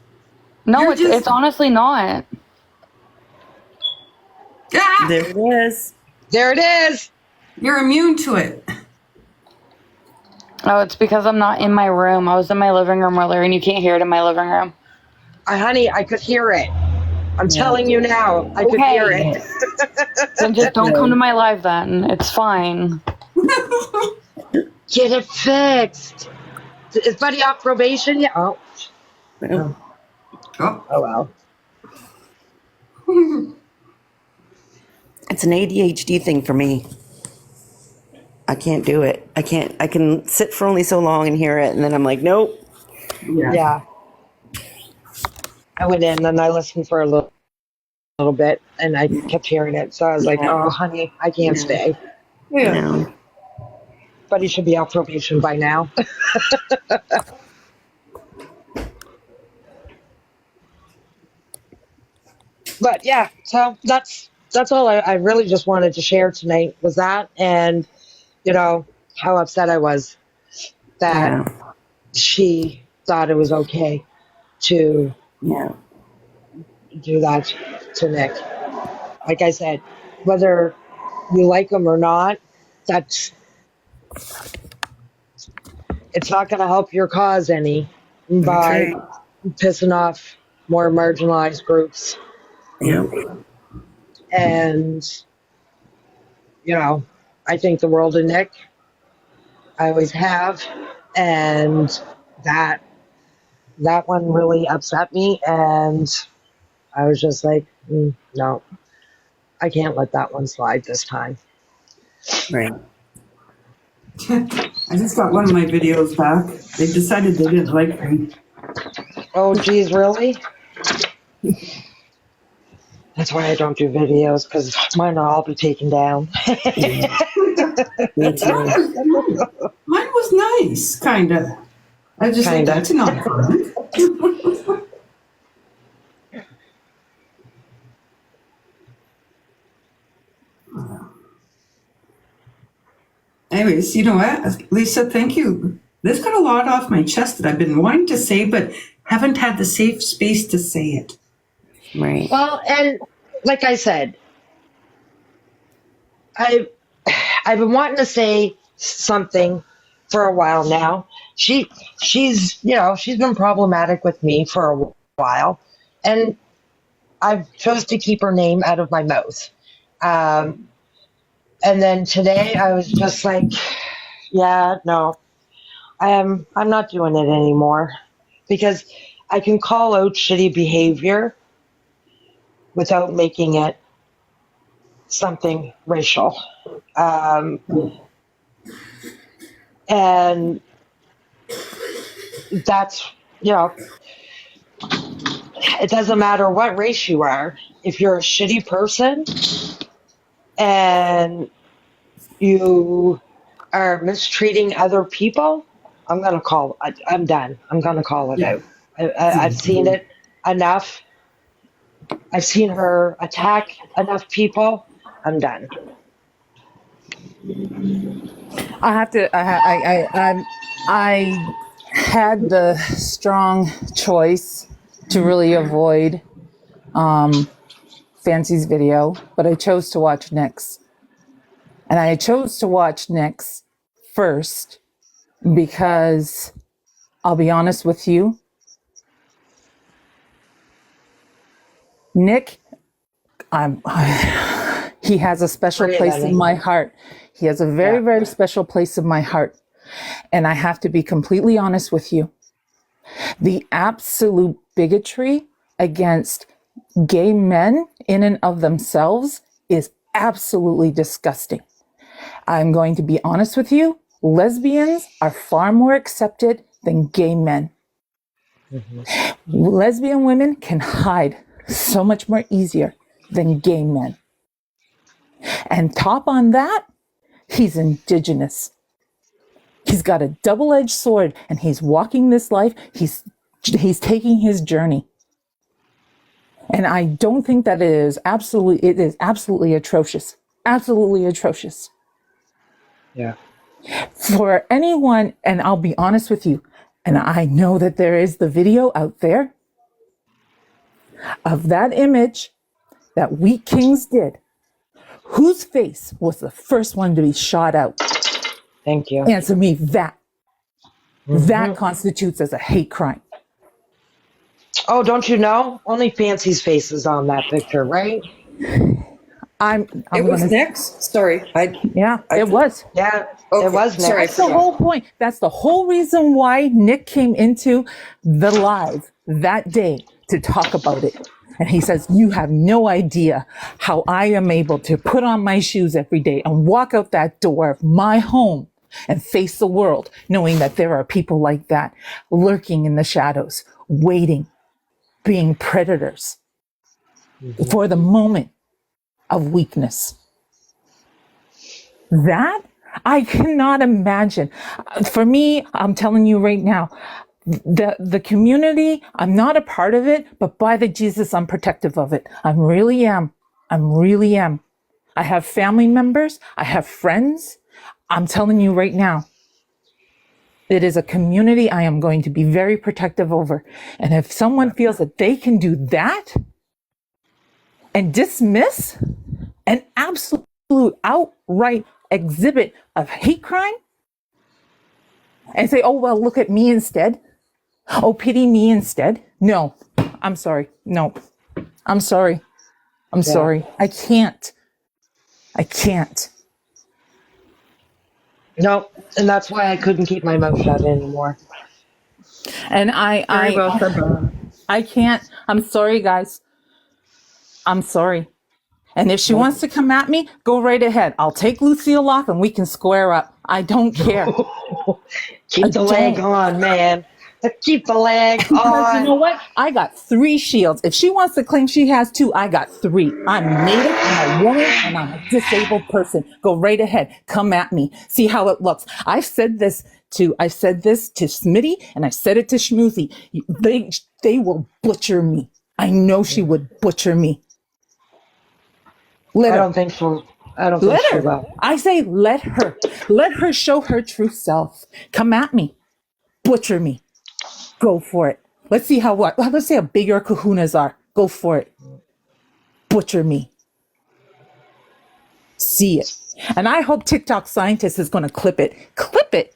No, it's honestly not. Ah! There it is. There it is. You're immune to it. Oh, it's because I'm not in my room. I was in my living room earlier, and you can't hear it in my living room. Honey, I could hear it. I'm telling you now. I could hear it. Then just don't come to my live then. It's fine. Get it fixed. Is Buddy off probation yet? Oh. Well, Oh, well. it's an ADHD thing for me. I can't do it. I can sit for only so long and hear it, and then I'm like, nope. Yeah. I went in and I listened for a little bit, and I kept hearing it. So I was like, oh, honey, I can't stay. No. Buddy should be off probation by now. But yeah, so that's all I really just wanted to share tonight was that, and how upset I was. that Yeah. she thought it was okay to Yeah. do that to Nick. Like I said, whether you like him or not, that's it's not going to help your cause any That's by right. pissing off more marginalized groups. Yeah. And I think the world of Nick. I always have, and that one really upset me, and I was just like, no, I can't let that one slide this time. Right. I just got one of my videos back. They decided they didn't like me. Oh, geez, really? That's why I don't do videos, because mine will all be taken down. Me too. Mine was nice, kind of. I just like, Kinda. that's not current. Anyways, you know what, Lisa, thank you. This got a lot off my chest that I've been wanting to say, but haven't had the safe space to say it. Right. Well, and like I said, I've been wanting to say something for a while now. She's been problematic with me for a while, and I've chose to keep her name out of my mouth. And then today I was just like, yeah, no, I'm not doing it anymore, because I can call out shitty behavior without making it something racial. And that's, it doesn't matter what race you are. If you're a shitty person and you are mistreating other people, I'm done. I'm going to call it out. I've seen it enough. I've seen her attack enough people. I'm done. I have to. I had the strong choice to really avoid Fancy's video, but I chose to watch Nick's, and I chose to watch Nick's first because I'll be honest with you, Nick. He has a special place in my heart. He has a very, very special place in my heart. And I have to be completely honest with you. The absolute bigotry against gay men in and of themselves is absolutely disgusting. I'm going to be honest with you. Lesbians are far more accepted than gay men. Mm-hmm. Lesbian women can hide so much more easier than gay men. And top on that, he's indigenous. He's got a double-edged sword, and he's walking this life. He's taking his journey. And I don't think that it is absolutely atrocious. Absolutely atrocious. Yeah. For anyone, and I'll be honest with you, and I know that there is the video out there of that image that We Kings did. Whose face was the first one to be shot out? Thank you. Answer me that. Mm-hmm. That constitutes as a hate crime. Oh, don't you know? Only Fancy's face is on that picture, right? It was Nick's? Sorry. It was. Yeah, okay. It was Nick. Sorry, that's the whole point. That's the whole reason why Nick came into the live that day to talk about it. And he says, you have no idea how I am able to put on my shoes every day and walk out that door of my home and face the world, knowing that there are people like that lurking in the shadows, waiting, being predators for the moment of weakness. That I cannot imagine. For me, I'm telling you right now, the community, I'm not a part of it, but by the Jesus, I'm protective of it. I really am. I have family members. I have friends. I'm telling you right now, It is a community I am going to be very protective over. And if someone feels that they can do that and dismiss an absolute outright exhibit of hate crime and say, oh, well, look at me instead. Oh, pity me instead. No, I'm sorry. No, I'm sorry. I'm sorry. I can't. Nope. And that's why I couldn't keep my mouth shut anymore. And I can't. I'm sorry, guys. I'm sorry. And if she wants to come at me, go right ahead. I'll take Lucille off and we can square up. I don't care. Keep the leg on, man. Keep the leg Because on. you know what? I got 3 shields. If she wants to claim she has 2, I got 3. I'm Native, I'm a woman, and I'm a disabled person. Go right ahead. Come at me. See how it looks. I said this to Smitty, and I said it to Schmoozy. They will butcher me. I know she would butcher me. I don't think so. I don't think she will. I say let her. Let her show her true self. Come at me. Butcher me. Go for it. Let's see let's see how big your kahunas are. Go for it. Butcher me. See it. And I hope TikTok scientist is going to clip it. Clip it.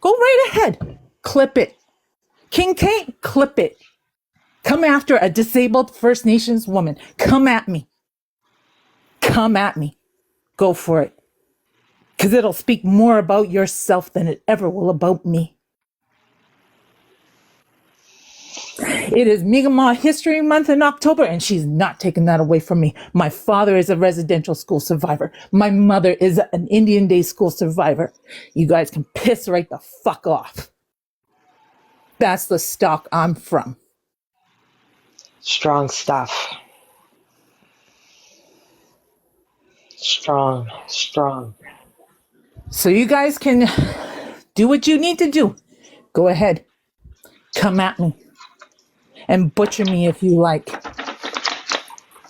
Go right ahead. Clip it. King Kate, clip it. Come after a disabled First Nations woman. Come at me. Come at me. Go for it. Because it'll speak more about yourself than it ever will about me. It is Mi'kmaq History Month in October, and she's not taking that away from me. My father is a residential school survivor. My mother is an Indian Day school survivor. You guys can piss right the fuck off. That's the stock I'm from. Strong stuff. Strong. So you guys can do what you need to do. Go ahead. Come at me. And butcher me if you like.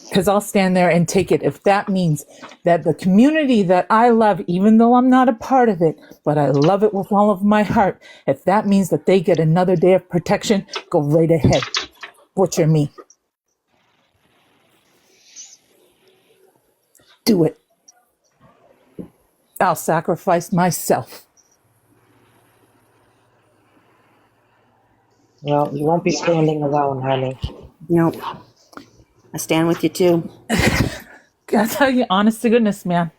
Because I'll stand there and take it if that means that the community that I love, even though I'm not a part of it, but I love it with all of my heart, if that means that they get another day of protection, go right ahead. Butcher me. Do it. I'll sacrifice myself. No, you won't be standing alone, honey. Nope. I stand with you too. I tell you, honest to goodness, man.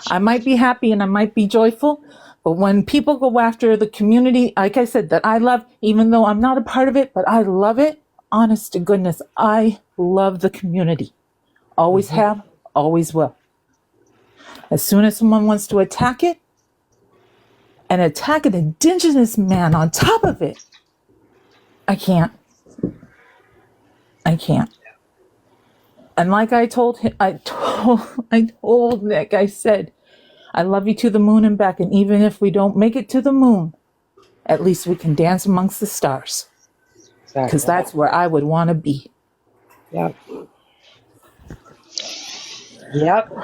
I might be happy and I might be joyful, but when people go after the community, like I said, that I love, even though I'm not a part of it, but I love it, honest to goodness, I love the community. Always have, always will. As soon as someone wants to attack it, and attack an Indigenous man on top of it, I can't. And like I told him, I told Nick, I said, I love you to the moon and back. And even if we don't make it to the moon, at least we can dance amongst the stars. Because that's where I would want to be. Yep.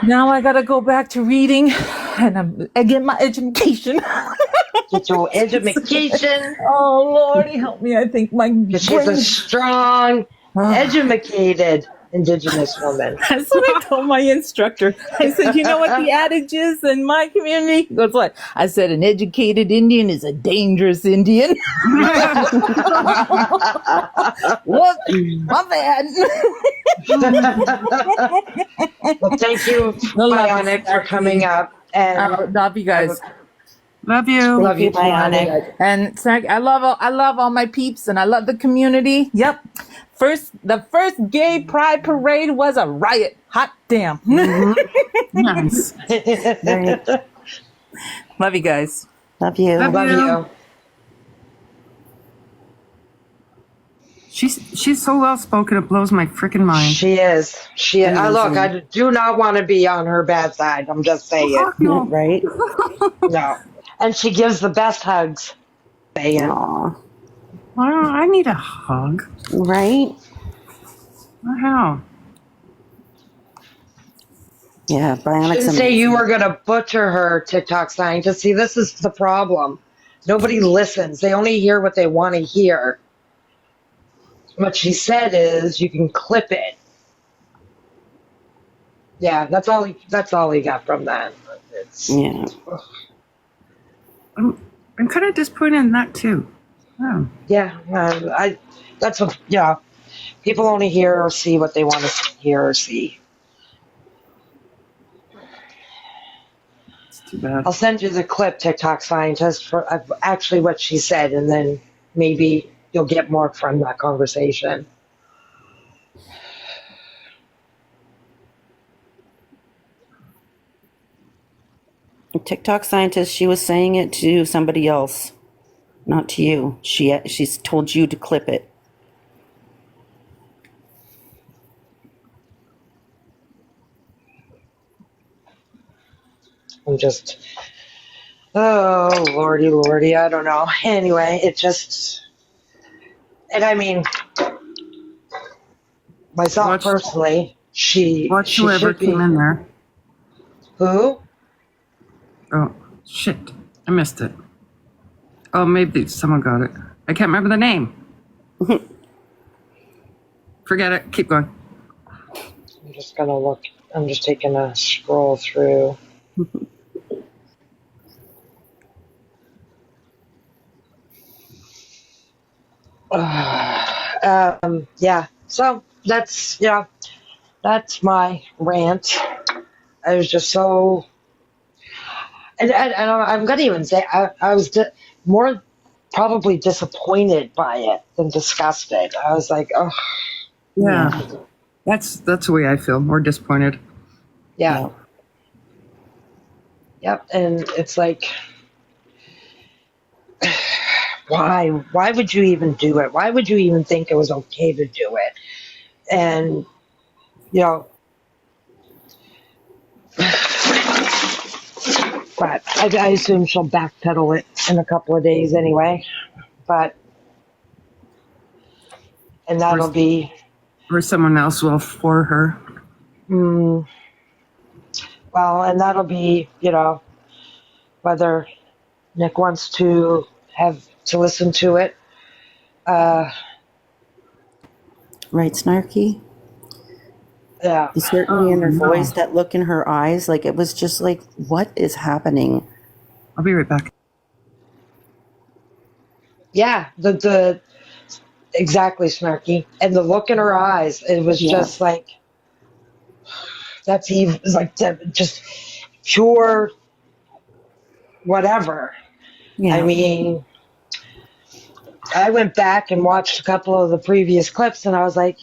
Now I got to go back to reading and I get my education. Get your education. Oh, Lordy, help me. I think my She's a strong, educated Indigenous woman. That's what I told my instructor. I said, you know what the adage is in my community? He goes, what? I said, an educated Indian is a dangerous Indian. What? My bad. Well, thank you, Bionic, for coming up. And love you guys. Love you. Love you, Bionic. And I love all my peeps, and I love the community. Yep. The first gay pride parade was a riot. Hot damn. Nice. Right. Love you guys. Love you. Love you. She's so well spoken, it blows my freaking mind. She is. Look, I do not want to be on her bad side. I'm just saying. No. Right? No. And she gives the best hugs. Saying. Aw. Well, I need a hug. Right? How? Yeah, Bionic's Didn't say you were going to butcher her, TikTok scientist. See, this is the problem. Nobody listens. They only hear what they want to hear. What she said is, you can clip it. Yeah, that's all. That's all he got from that. Yeah. I'm kind of disappointed in that too. Oh. Yeah, that's what. Yeah, people only hear or see what they want to hear or see. It's too bad. I'll send you the clip, TikTok scientist, for actually what she said, and then maybe you'll get more from that conversation. TikTok scientist, she was saying it to somebody else, not to you. She's told you to clip it. I'm just, oh lordy, I don't know. Anyway, it just, and I mean, myself personally, she whoever should be. came in there. Who? Oh shit! I missed it. Oh, maybe someone got it. I can't remember the name. Forget it. Keep going. I'm just gonna look. I'm just taking a scroll through. Yeah. So that's my rant. I was just so, and I'm gonna even say I was more probably disappointed by it than disgusted. I was like, oh. Yeah. That's the way I feel. More disappointed. Yeah. Yep. And it's like, why would you even do it? Why would you even think it was okay to do it? And but I assume she'll backpedal it in a couple of days anyway. And that'll be, or someone else will for her. Well, and that'll be, whether Nick wants to have to listen to it. Right, Snarky? Yeah. The certainty in her voice, that look in her eyes, like it was just like, what is happening? I'll be right back. Yeah, the exactly, Snarky, and the look in her eyes, it was just like, that's even like just pure whatever. Yeah. I mean, I went back and watched a couple of the previous clips, and I was like,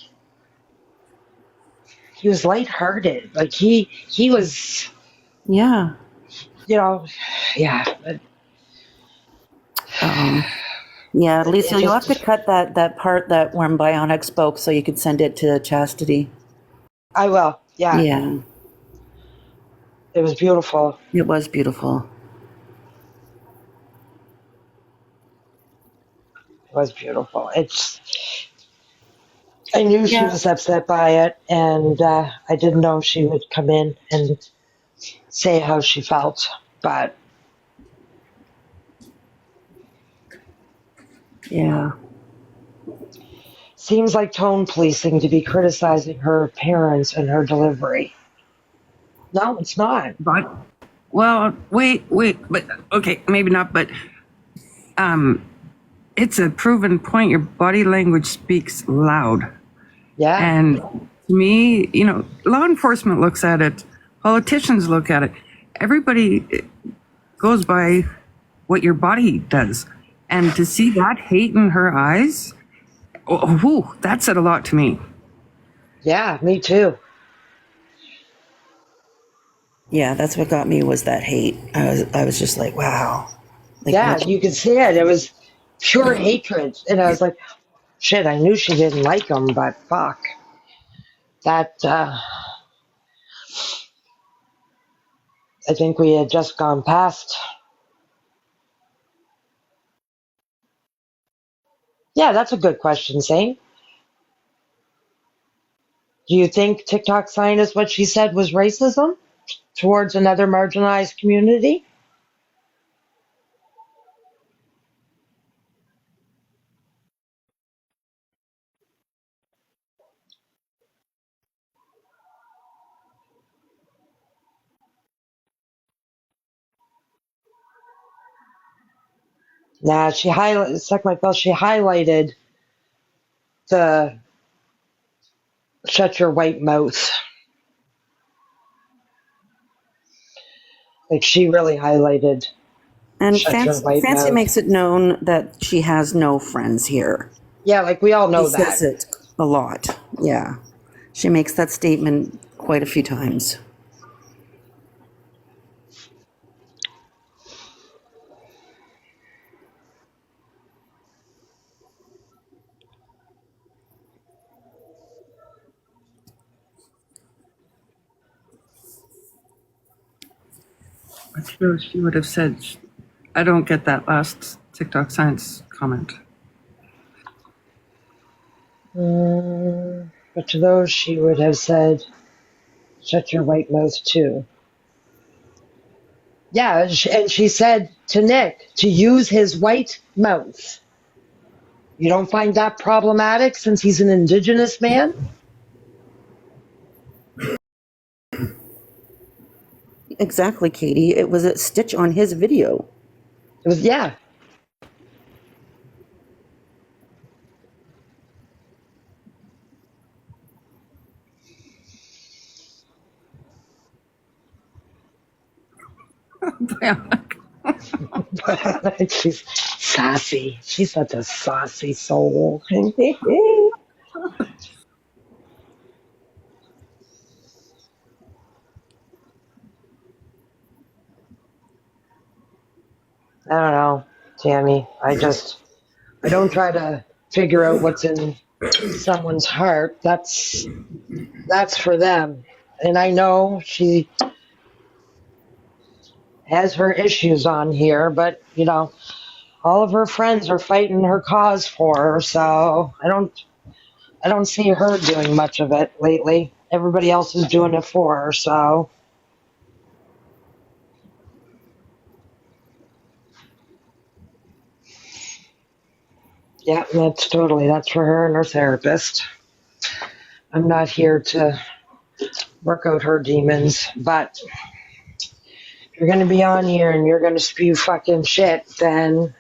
he was lighthearted. Like he was. Yeah. Yeah. Yeah, Lisa, you'll have to cut that part that when Bionic spoke so you can send it to Chastity. I will. Yeah. Yeah. It was beautiful. It was beautiful. It was beautiful. I knew she was upset by it, and I didn't know if she would come in and say how she felt, but yeah. Seems like tone policing to be criticizing her appearance and her delivery. No, it's not. But, well, wait, but okay, maybe not, but it's a proven point. Your body language speaks loud. Yeah. And to me, law enforcement looks at it, politicians look at it. Everybody goes by what your body does. And to see that hate in her eyes, that said a lot to me. Yeah, me too. Yeah, that's what got me, was that hate. I was just like, wow. Like, yeah, you could see it. It was pure hatred. And I was like, shit, I knew she didn't like him, but fuck. That, I think we had just gone past. Yeah, that's a good question, Zane. Do you think TikTok scientist, what she said was racism towards another marginalized community? Nah, she highlighted, suck my bell, she highlighted the shut your white mouth. Like, she really highlighted And shut your white Fancy mouth. makes it known that she has no friends here. Yeah, like, we all She know says that. it a lot. Yeah. She makes that statement quite a few times. I'm sure she would have said, I don't get that last TikTok science comment. But to those, she would have said, shut your white mouth too. Yeah, and she said to Nick to use his white mouth. You don't find that problematic since he's an indigenous man? Exactly, Katie. It was a stitch on his video. It was, yeah. She's sassy. She's such a saucy soul. I don't know, Tammy. I don't try to figure out what's in someone's heart. That's for them. And I know she has her issues on here, but all of her friends are fighting her cause for her, so I don't see her doing much of it lately. Everybody else is doing it for her, so yeah, that's for her and her therapist. I'm not here to work out her demons, but if you're gonna be on here and you're gonna spew fucking shit, then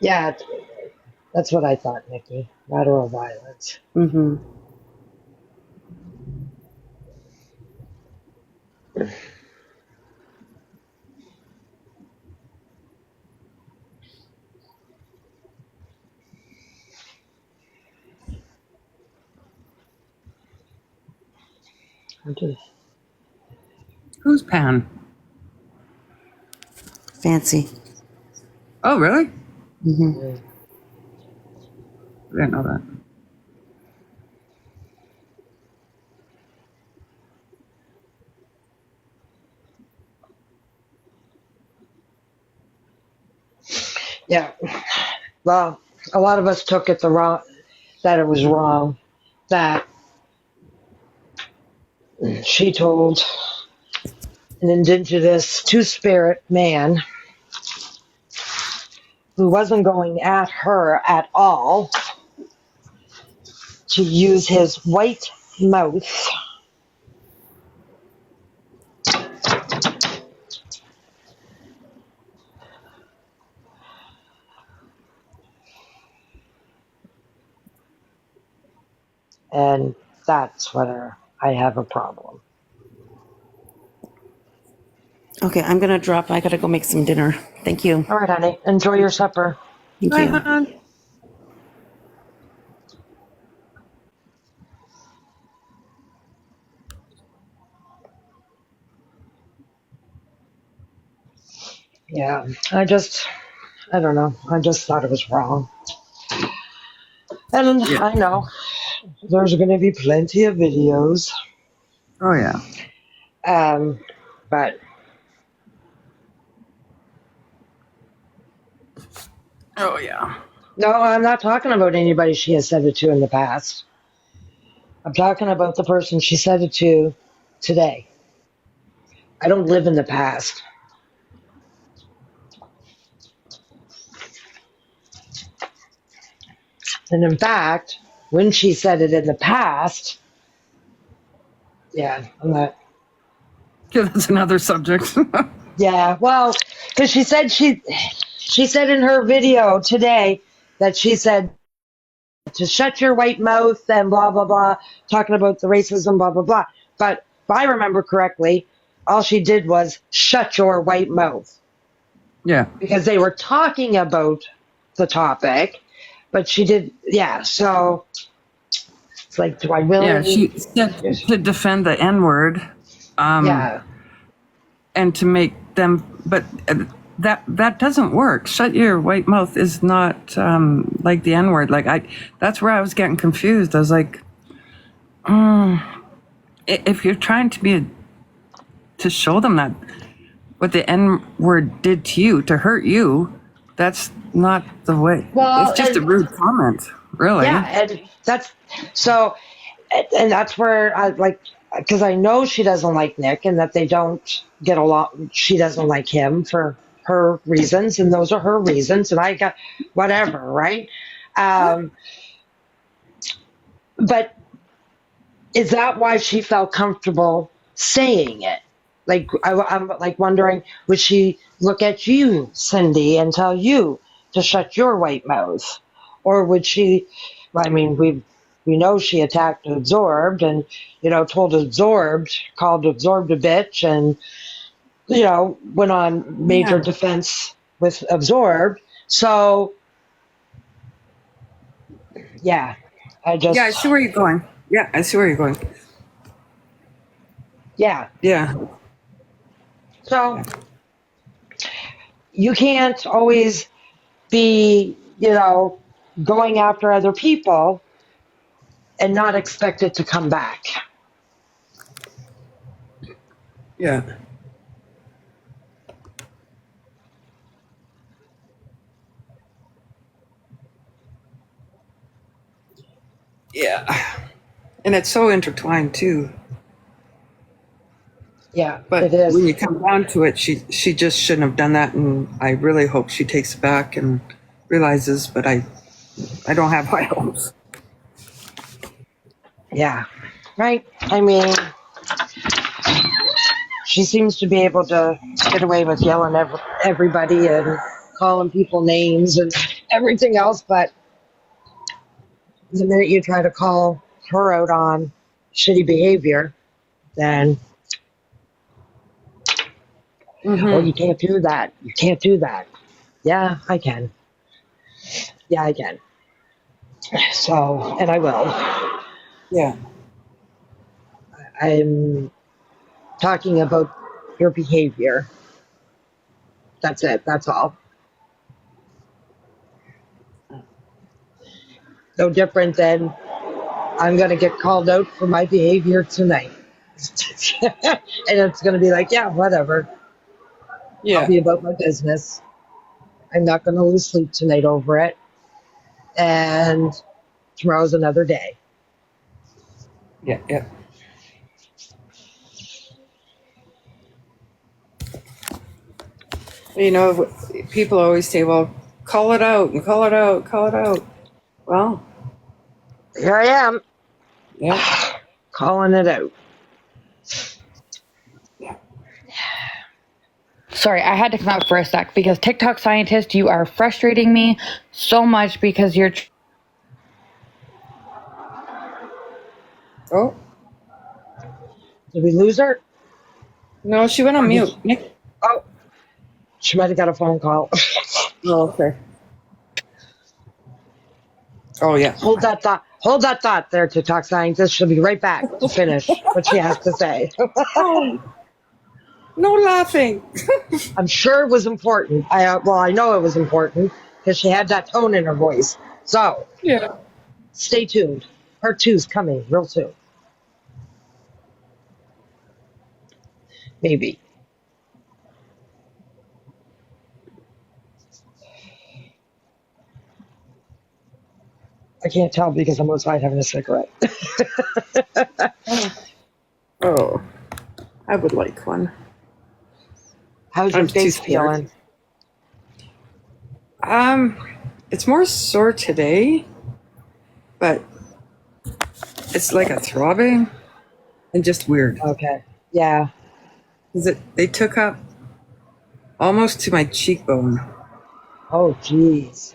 yeah, that's what I thought, Nikki. Matter of violence. Mm-hmm. Who's Pan? Fancy. Oh, really? Mm-hmm. I didn't know that. Yeah. Well, a lot of us took it that it was wrong. That she told an indigenous two-spirit man who wasn't going at her at all to use his white mouth and that's where I have a problem. Okay, I'm gonna drop. I gotta go make some dinner. Thank you. All right, honey. Enjoy your supper. Thank Bye, you. hon. Yeah, I don't know. I just thought it was wrong. And Yeah. I know there's going to be plenty of videos. Oh, yeah. But Oh, yeah. no, I'm not talking about anybody she has said it to in the past. I'm talking about the person she said it to today. I don't live in the past. And in fact, when she said it in the past, yeah, I'm not That's another subject. Yeah, well, because she said in her video today that she said to shut your white mouth and blah blah blah, talking about the racism, blah blah blah. But if I remember correctly, all she did was shut your white mouth Yeah. because they were talking about the topic, but she did, yeah. So it's like, do I really? Yeah, she said to defend the N-word, Yeah. and to make them, but that doesn't work. Shut your white mouth is not like the N-word. Like that's where I was getting confused. I was like, if you're trying to show them that what the N-word did to you, to hurt you, that's not the way. Well, it's just a rude comment, really. Yeah, and that's so, and that's where I like, because I know she doesn't like Nick, and that they don't get along. She doesn't like him for her reasons, and those are her reasons, and I got whatever, right? But is that why she felt comfortable saying it? Like I'm like wondering, would she look at you, Cindy, and tell you to shut your white mouth, or would she? I mean, we know she attacked Absorbed, and told Absorbed, called Absorbed a bitch, and went on major defense with Absorbed. So yeah, I see where you're going. Yeah, I see where you're going. Yeah. Yeah. So you can't always be, going after other people and not expect it to come back. Yeah. Yeah. And it's so intertwined too. Yeah, But it is. when you come down to it, she just shouldn't have done that, and I really hope she takes it back and realizes, but I don't have high hopes. Yeah. Right. I mean, she seems to be able to get away with yelling at everybody and calling people names and everything else, but the minute you try to call her out on shitty behavior, then oh, you can't do that. You can't do that. Yeah, I can. Yeah, I can. So, and I will. Yeah. I'm talking about your behavior. That's it. That's all. No different than I'm going to get called out for my behavior tonight. And it's going to be like, yeah, whatever. Yeah. I'll be about my business. I'm not going to lose sleep tonight over it. And tomorrow's another day. Yeah. Yeah. People always say, well, call it out and call it out, call it out. Well, here I am. Yeah. Calling it out. Sorry, I had to come out for a sec because TikTok scientist, you are frustrating me so much because you're. Oh. Did we lose her? No, she went on mute. Oh, she might have got a phone call. Oh, okay. Oh, yeah. Hold that thought. Hold that thought there, TikTok scientist. She'll be right back to finish what she has to say. Oh, no laughing. I'm sure it was important. I know it was important because she had that tone in her voice. So, yeah. Stay tuned. Part 2's coming real soon. Maybe. I can't tell because I'm outside having a cigarette. Oh, I would like one. How's your face feeling? It's more sore today, but it's like a throbbing and just weird. Okay. Yeah. They took up almost to my cheekbone. Oh, jeez.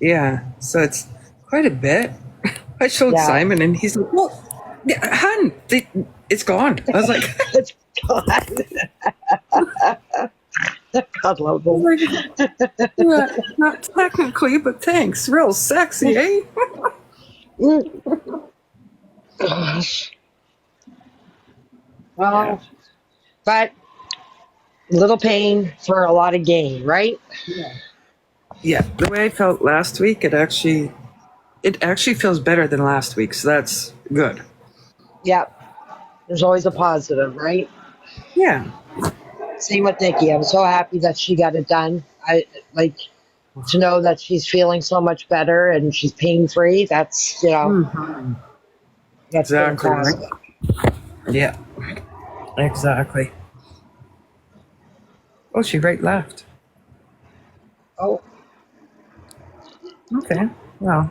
Yeah, so it's quite a bit. I showed Yeah. Simon, and he's like, "Well, yeah, hun, it's gone." I was like, It's gone. God love them. "Yeah, not technically, but thanks. Real sexy, eh?" Gosh. Well, but little pain for a lot of gain, right? Yeah, the way I felt last week, it actually feels better than last week, so that's good. Yep. There's always a positive, right? Yeah, Same with Nikki. I'm so happy that she got it done. I like to know that she's feeling so much better and she's pain free. That's that's exactly. fantastic. Right? Yeah, exactly. Oh, she right left. Oh, Okay, well,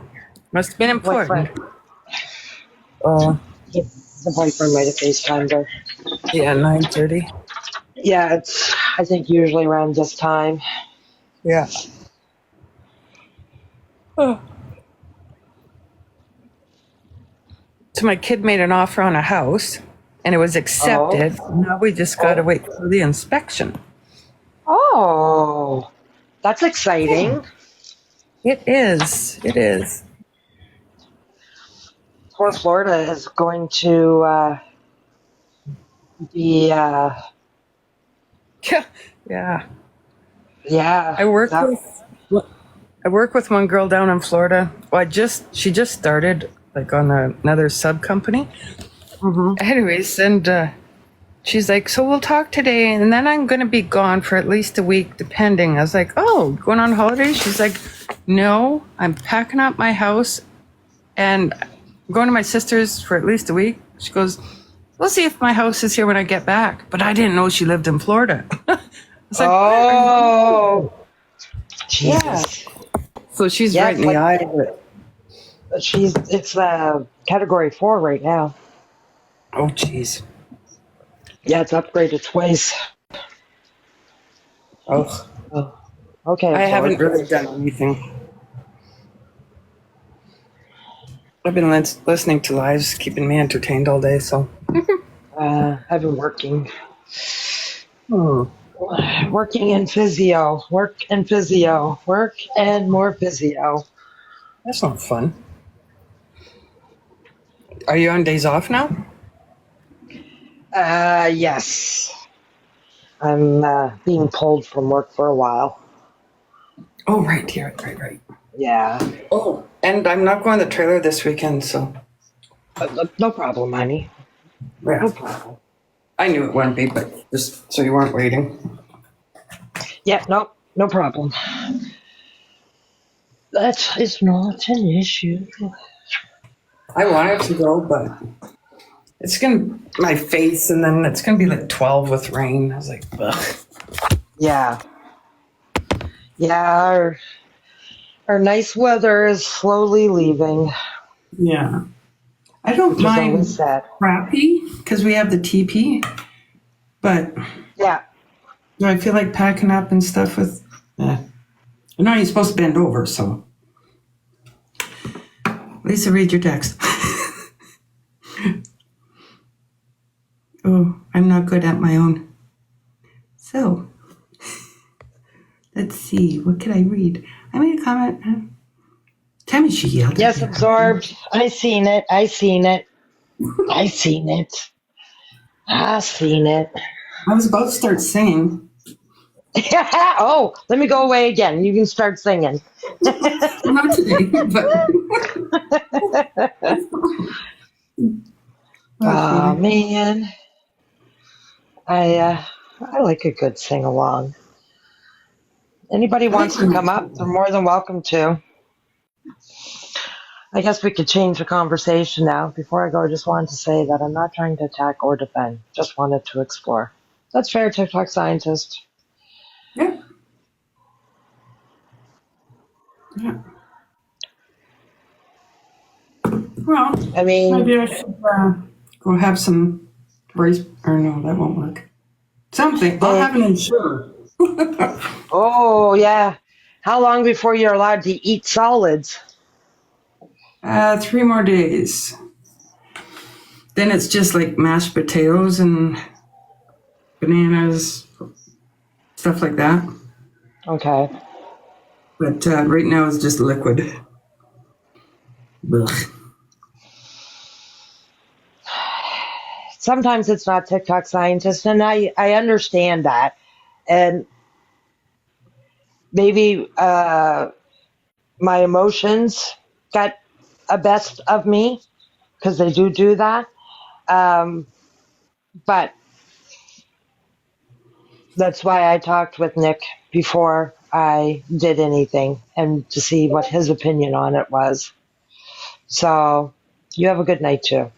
must have been important. boyfriend. Oh, The boyfriend might have FaceTimed her. yeah, 9:30. Yeah, it's I think usually around this time. Yeah. Oh. So my kid made an offer on a house, and it was accepted. Now we just got to wait for the inspection. Oh, that's exciting. It is. It is. Poor Florida is going to be Yeah. yeah. I work with one girl down in Florida. Well, she just started like on another sub company. Anyways, and she's like, "So we'll talk today, and then I'm going to be gone for at least a week, depending." I was like, "Oh, going on holiday?" She's like, "No, I'm packing up my house, and I'm going to my sister's for at least a week." She goes, "We'll see if my house is here when I get back." But I didn't know she lived in Florida. I was like, Oh, Jesus. yeah. So she's Yeah, right in the eye of it. It's category 4 right now. Oh, jeez. Yeah, it's upgraded twice. Oh, Okay. I haven't Florida. really done anything. I've been listening to lives, keeping me entertained all day. So I've been working. Working in physio. Work and physio. Work and more physio. that's not fun. Are you on days off now? Yes. I'm being pulled from work for a while. Oh, right, here, right. Yeah. Oh, and I'm not going to the trailer this weekend, so No problem, honey. yeah. No problem. I knew it wouldn't be, but just so you weren't waiting. Yeah, no problem. That is not an issue. I wanted to go, but it's gonna my face, and then it's gonna be like 12 with rain. I was like, ugh. Yeah. Yeah, our nice weather is slowly leaving. Yeah. I don't Which is mind always sad. crappy because we have the TP, but Yeah. I feel like packing up and stuff with. I know you're supposed to bend over, so. Lisa, read your text. Oh, I'm not good at my own. So, let's see. What could I read? I made a comment. Tell me she yelled. Yes, absorbed. I seen it. I seen it. I was about to start singing. Oh, let me go away again. You can start singing. Not today, but. Oh man, I like a good sing along. Anybody wants to come up, they're more than welcome to. I guess we could change the conversation now. Before I go, I just wanted to say that I'm not trying to attack or defend. Just wanted to explore. That's fair, TikTok scientist. Yeah. Yeah. Well, I mean, maybe I should go have some rice. Or no, that won't work. Something. I'll have an insurer. Oh, yeah. How long before you're allowed to eat solids? 3 more days. Then it's just like mashed potatoes and bananas, stuff like that. Okay. But right now it's just liquid. Ugh. Sometimes it's not TikTok scientists, and I understand that. And maybe my emotions got a best of me because they do that. But that's why I talked with Nick before I did anything and to see what his opinion on it was. So you have a good night too.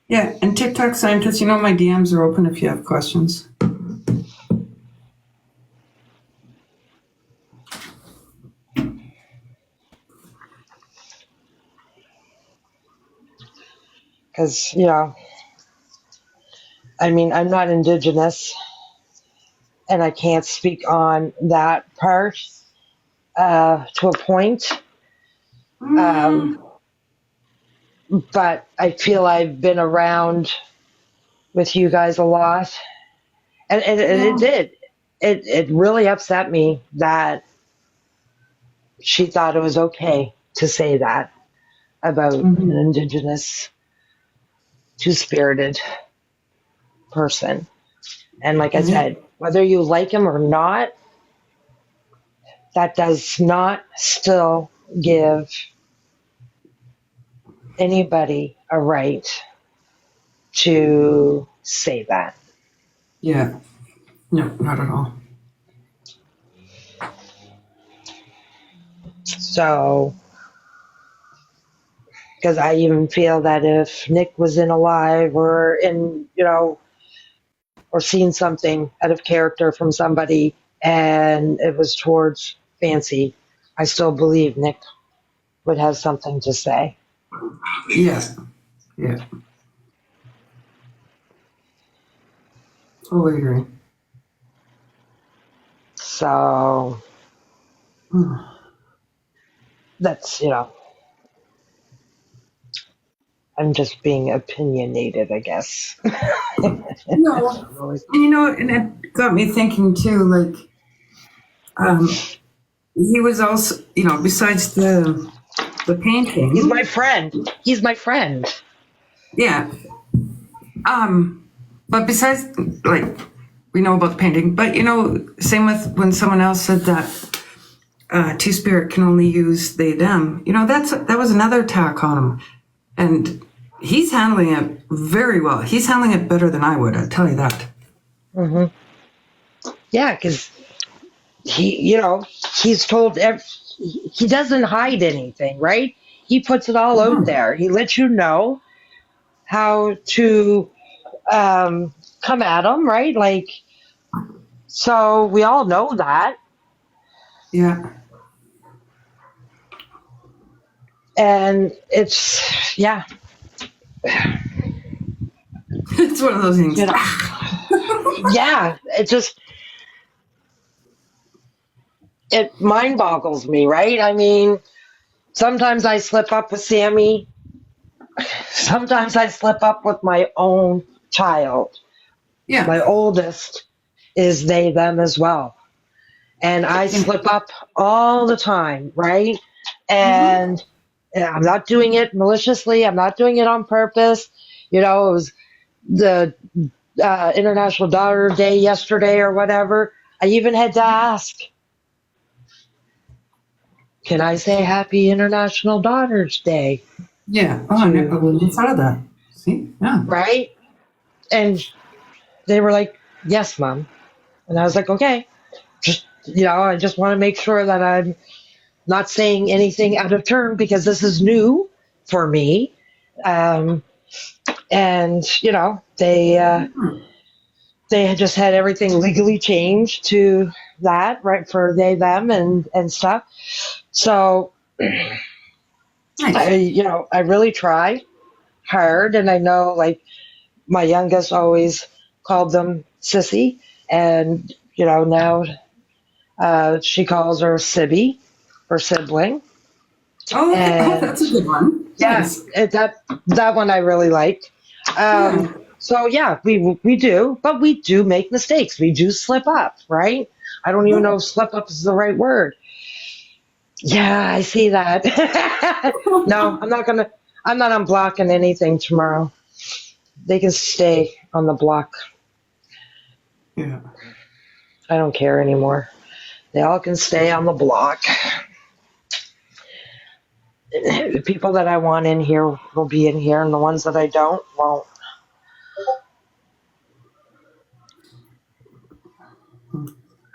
Yeah, and TikTok scientists, you know my DMs are open if you have questions. Because, I mean, I'm not Indigenous and I can't speak on that part to a point. But I feel I've been around with you guys a lot. And it did. It really upset me that she thought it was okay to say that about an Indigenous, two-spirited person. And like I said, whether you like him or not, that does not still give anybody a right to say that. Yeah. No, not at all. So, because I even feel that if Nick was in alive or in, or seen something out of character from somebody and it was towards Fancy, I still believe Nick would have something to say. Yes. Yeah. Totally agree. So that's, I'm just being opinionated, I guess. No, and it got me thinking too, like, he was also, besides the painting. He's my friend. He's my friend. Yeah. But besides, like, we know about the painting, but same with when someone else said that Two-Spirit can only use they, them. That was another attack on him. And he's handling it very well. He's handling it better than I would, I'll tell you that. Mm-hmm. Yeah, because he's told, he doesn't hide anything, right? He puts it all out there. He lets you know how to come at him, right? Like, so we all know that. Yeah. And it's, yeah. It's one of those things. Yeah, it mind boggles me, right? I mean, sometimes I slip up with Sammy. Sometimes I slip up with my own child. Yeah. My oldest is they, them as well. And I slip up all the time, right? And I'm not doing it maliciously. I'm not doing it on purpose. It was the International Daughter Day yesterday or whatever. I even had to ask, can I say Happy International Daughters Day? Yeah. Oh, I never thought of that. See? Yeah. Right? And they were like, yes, Mom. And I was like, okay. Just, I just want to make sure that I'm not saying anything out of turn because this is new for me. And, they had just had everything legally changed to that, right, for they, them, and stuff. So, I really try hard, and I know, like, my youngest always called them sissy, And, now she calls her Sibby, her sibling. Oh, And that's a good one. yeah, Nice. that one I really liked. So yeah, we do, but we do make mistakes. We do slip up, right? I don't even know if slip up is the right word. Yeah, I see that. No, I'm not unblocking anything tomorrow. They can stay on the block. Yeah. I don't care anymore. They all can stay on the block. The people that I want in here will be in here, and the ones that I don't won't.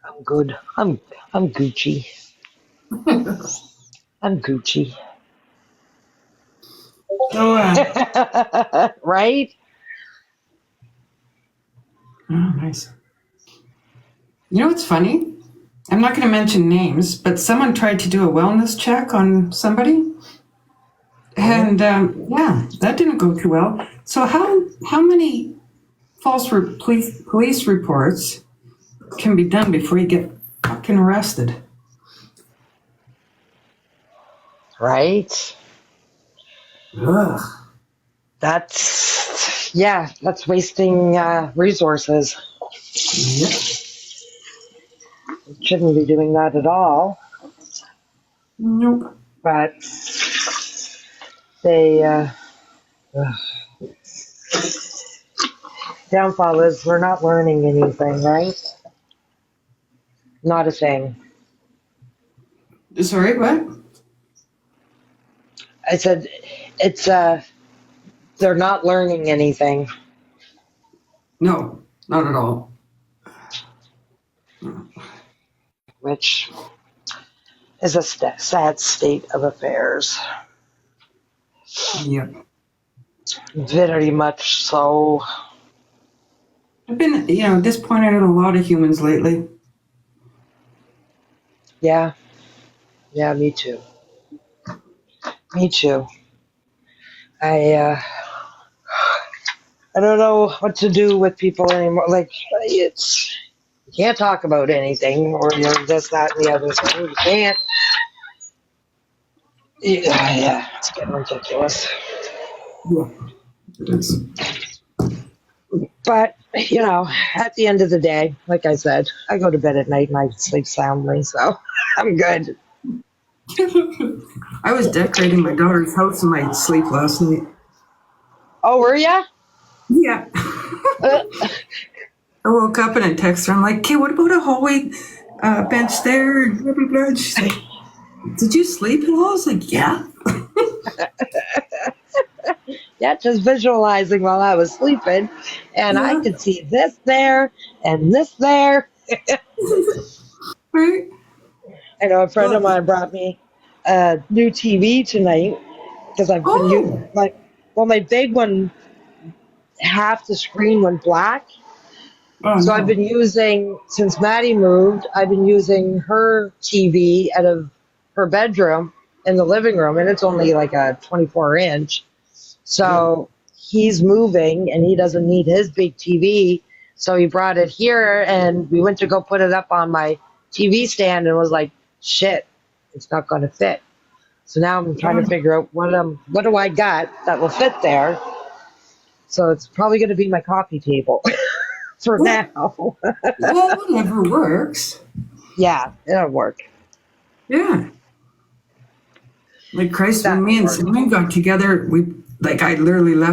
I'm good. I'm Gucci. I'm Gucci. So, Right? oh, nice. You know what's funny? I'm not going to mention names, but someone tried to do a wellness check on somebody. And yeah, that didn't go too well. So how many false police reports can be done before you get fucking arrested? Right? Ugh. That's wasting resources. Yep. Shouldn't be doing that at all. Nope. But they downfall is we're not learning anything, right? Not a thing. Sorry, what? I said it's they're not learning anything. No, not at all. Which is a sad state of affairs. Yep. Very much so. I've been, disappointed in a lot of humans lately. Yeah. Yeah, me too. Me too. I don't know what to do with people anymore. Like, you can't talk about anything, or you're this, that, and the other thing. You can't. Yeah, it's getting ridiculous. Yeah, it is. But, at the end of the day, like I said, I go to bed at night and I sleep soundly, so I'm good. I was decorating my daughter's house in my sleep last night. Oh, were ya? Yeah. I woke up and I texted her. I'm like, okay, what about a hallway bench there? And blah, blah, blah. And she's like, did you sleep at all? I was like, yeah. Yeah, just visualizing while I was sleeping, and I could see this there and this there. Right? I know a friend of mine brought me a new TV tonight because I've been using my big one, half the screen went black. Oh, So no. I've been using, since Maddie moved, I've been using her TV out of her bedroom in the living room, and it's only like a 24-inch. So he's moving, and he doesn't need his big TV. So he brought it here, and we went to go put it up on my TV stand, and was like, shit, it's not going to fit. So now I'm trying to figure out what do I got that will fit there. So it's probably going to be my coffee table for now. Well, whatever works. Yeah, it'll work. Yeah. Like Christ, when me and Simon got together, I literally left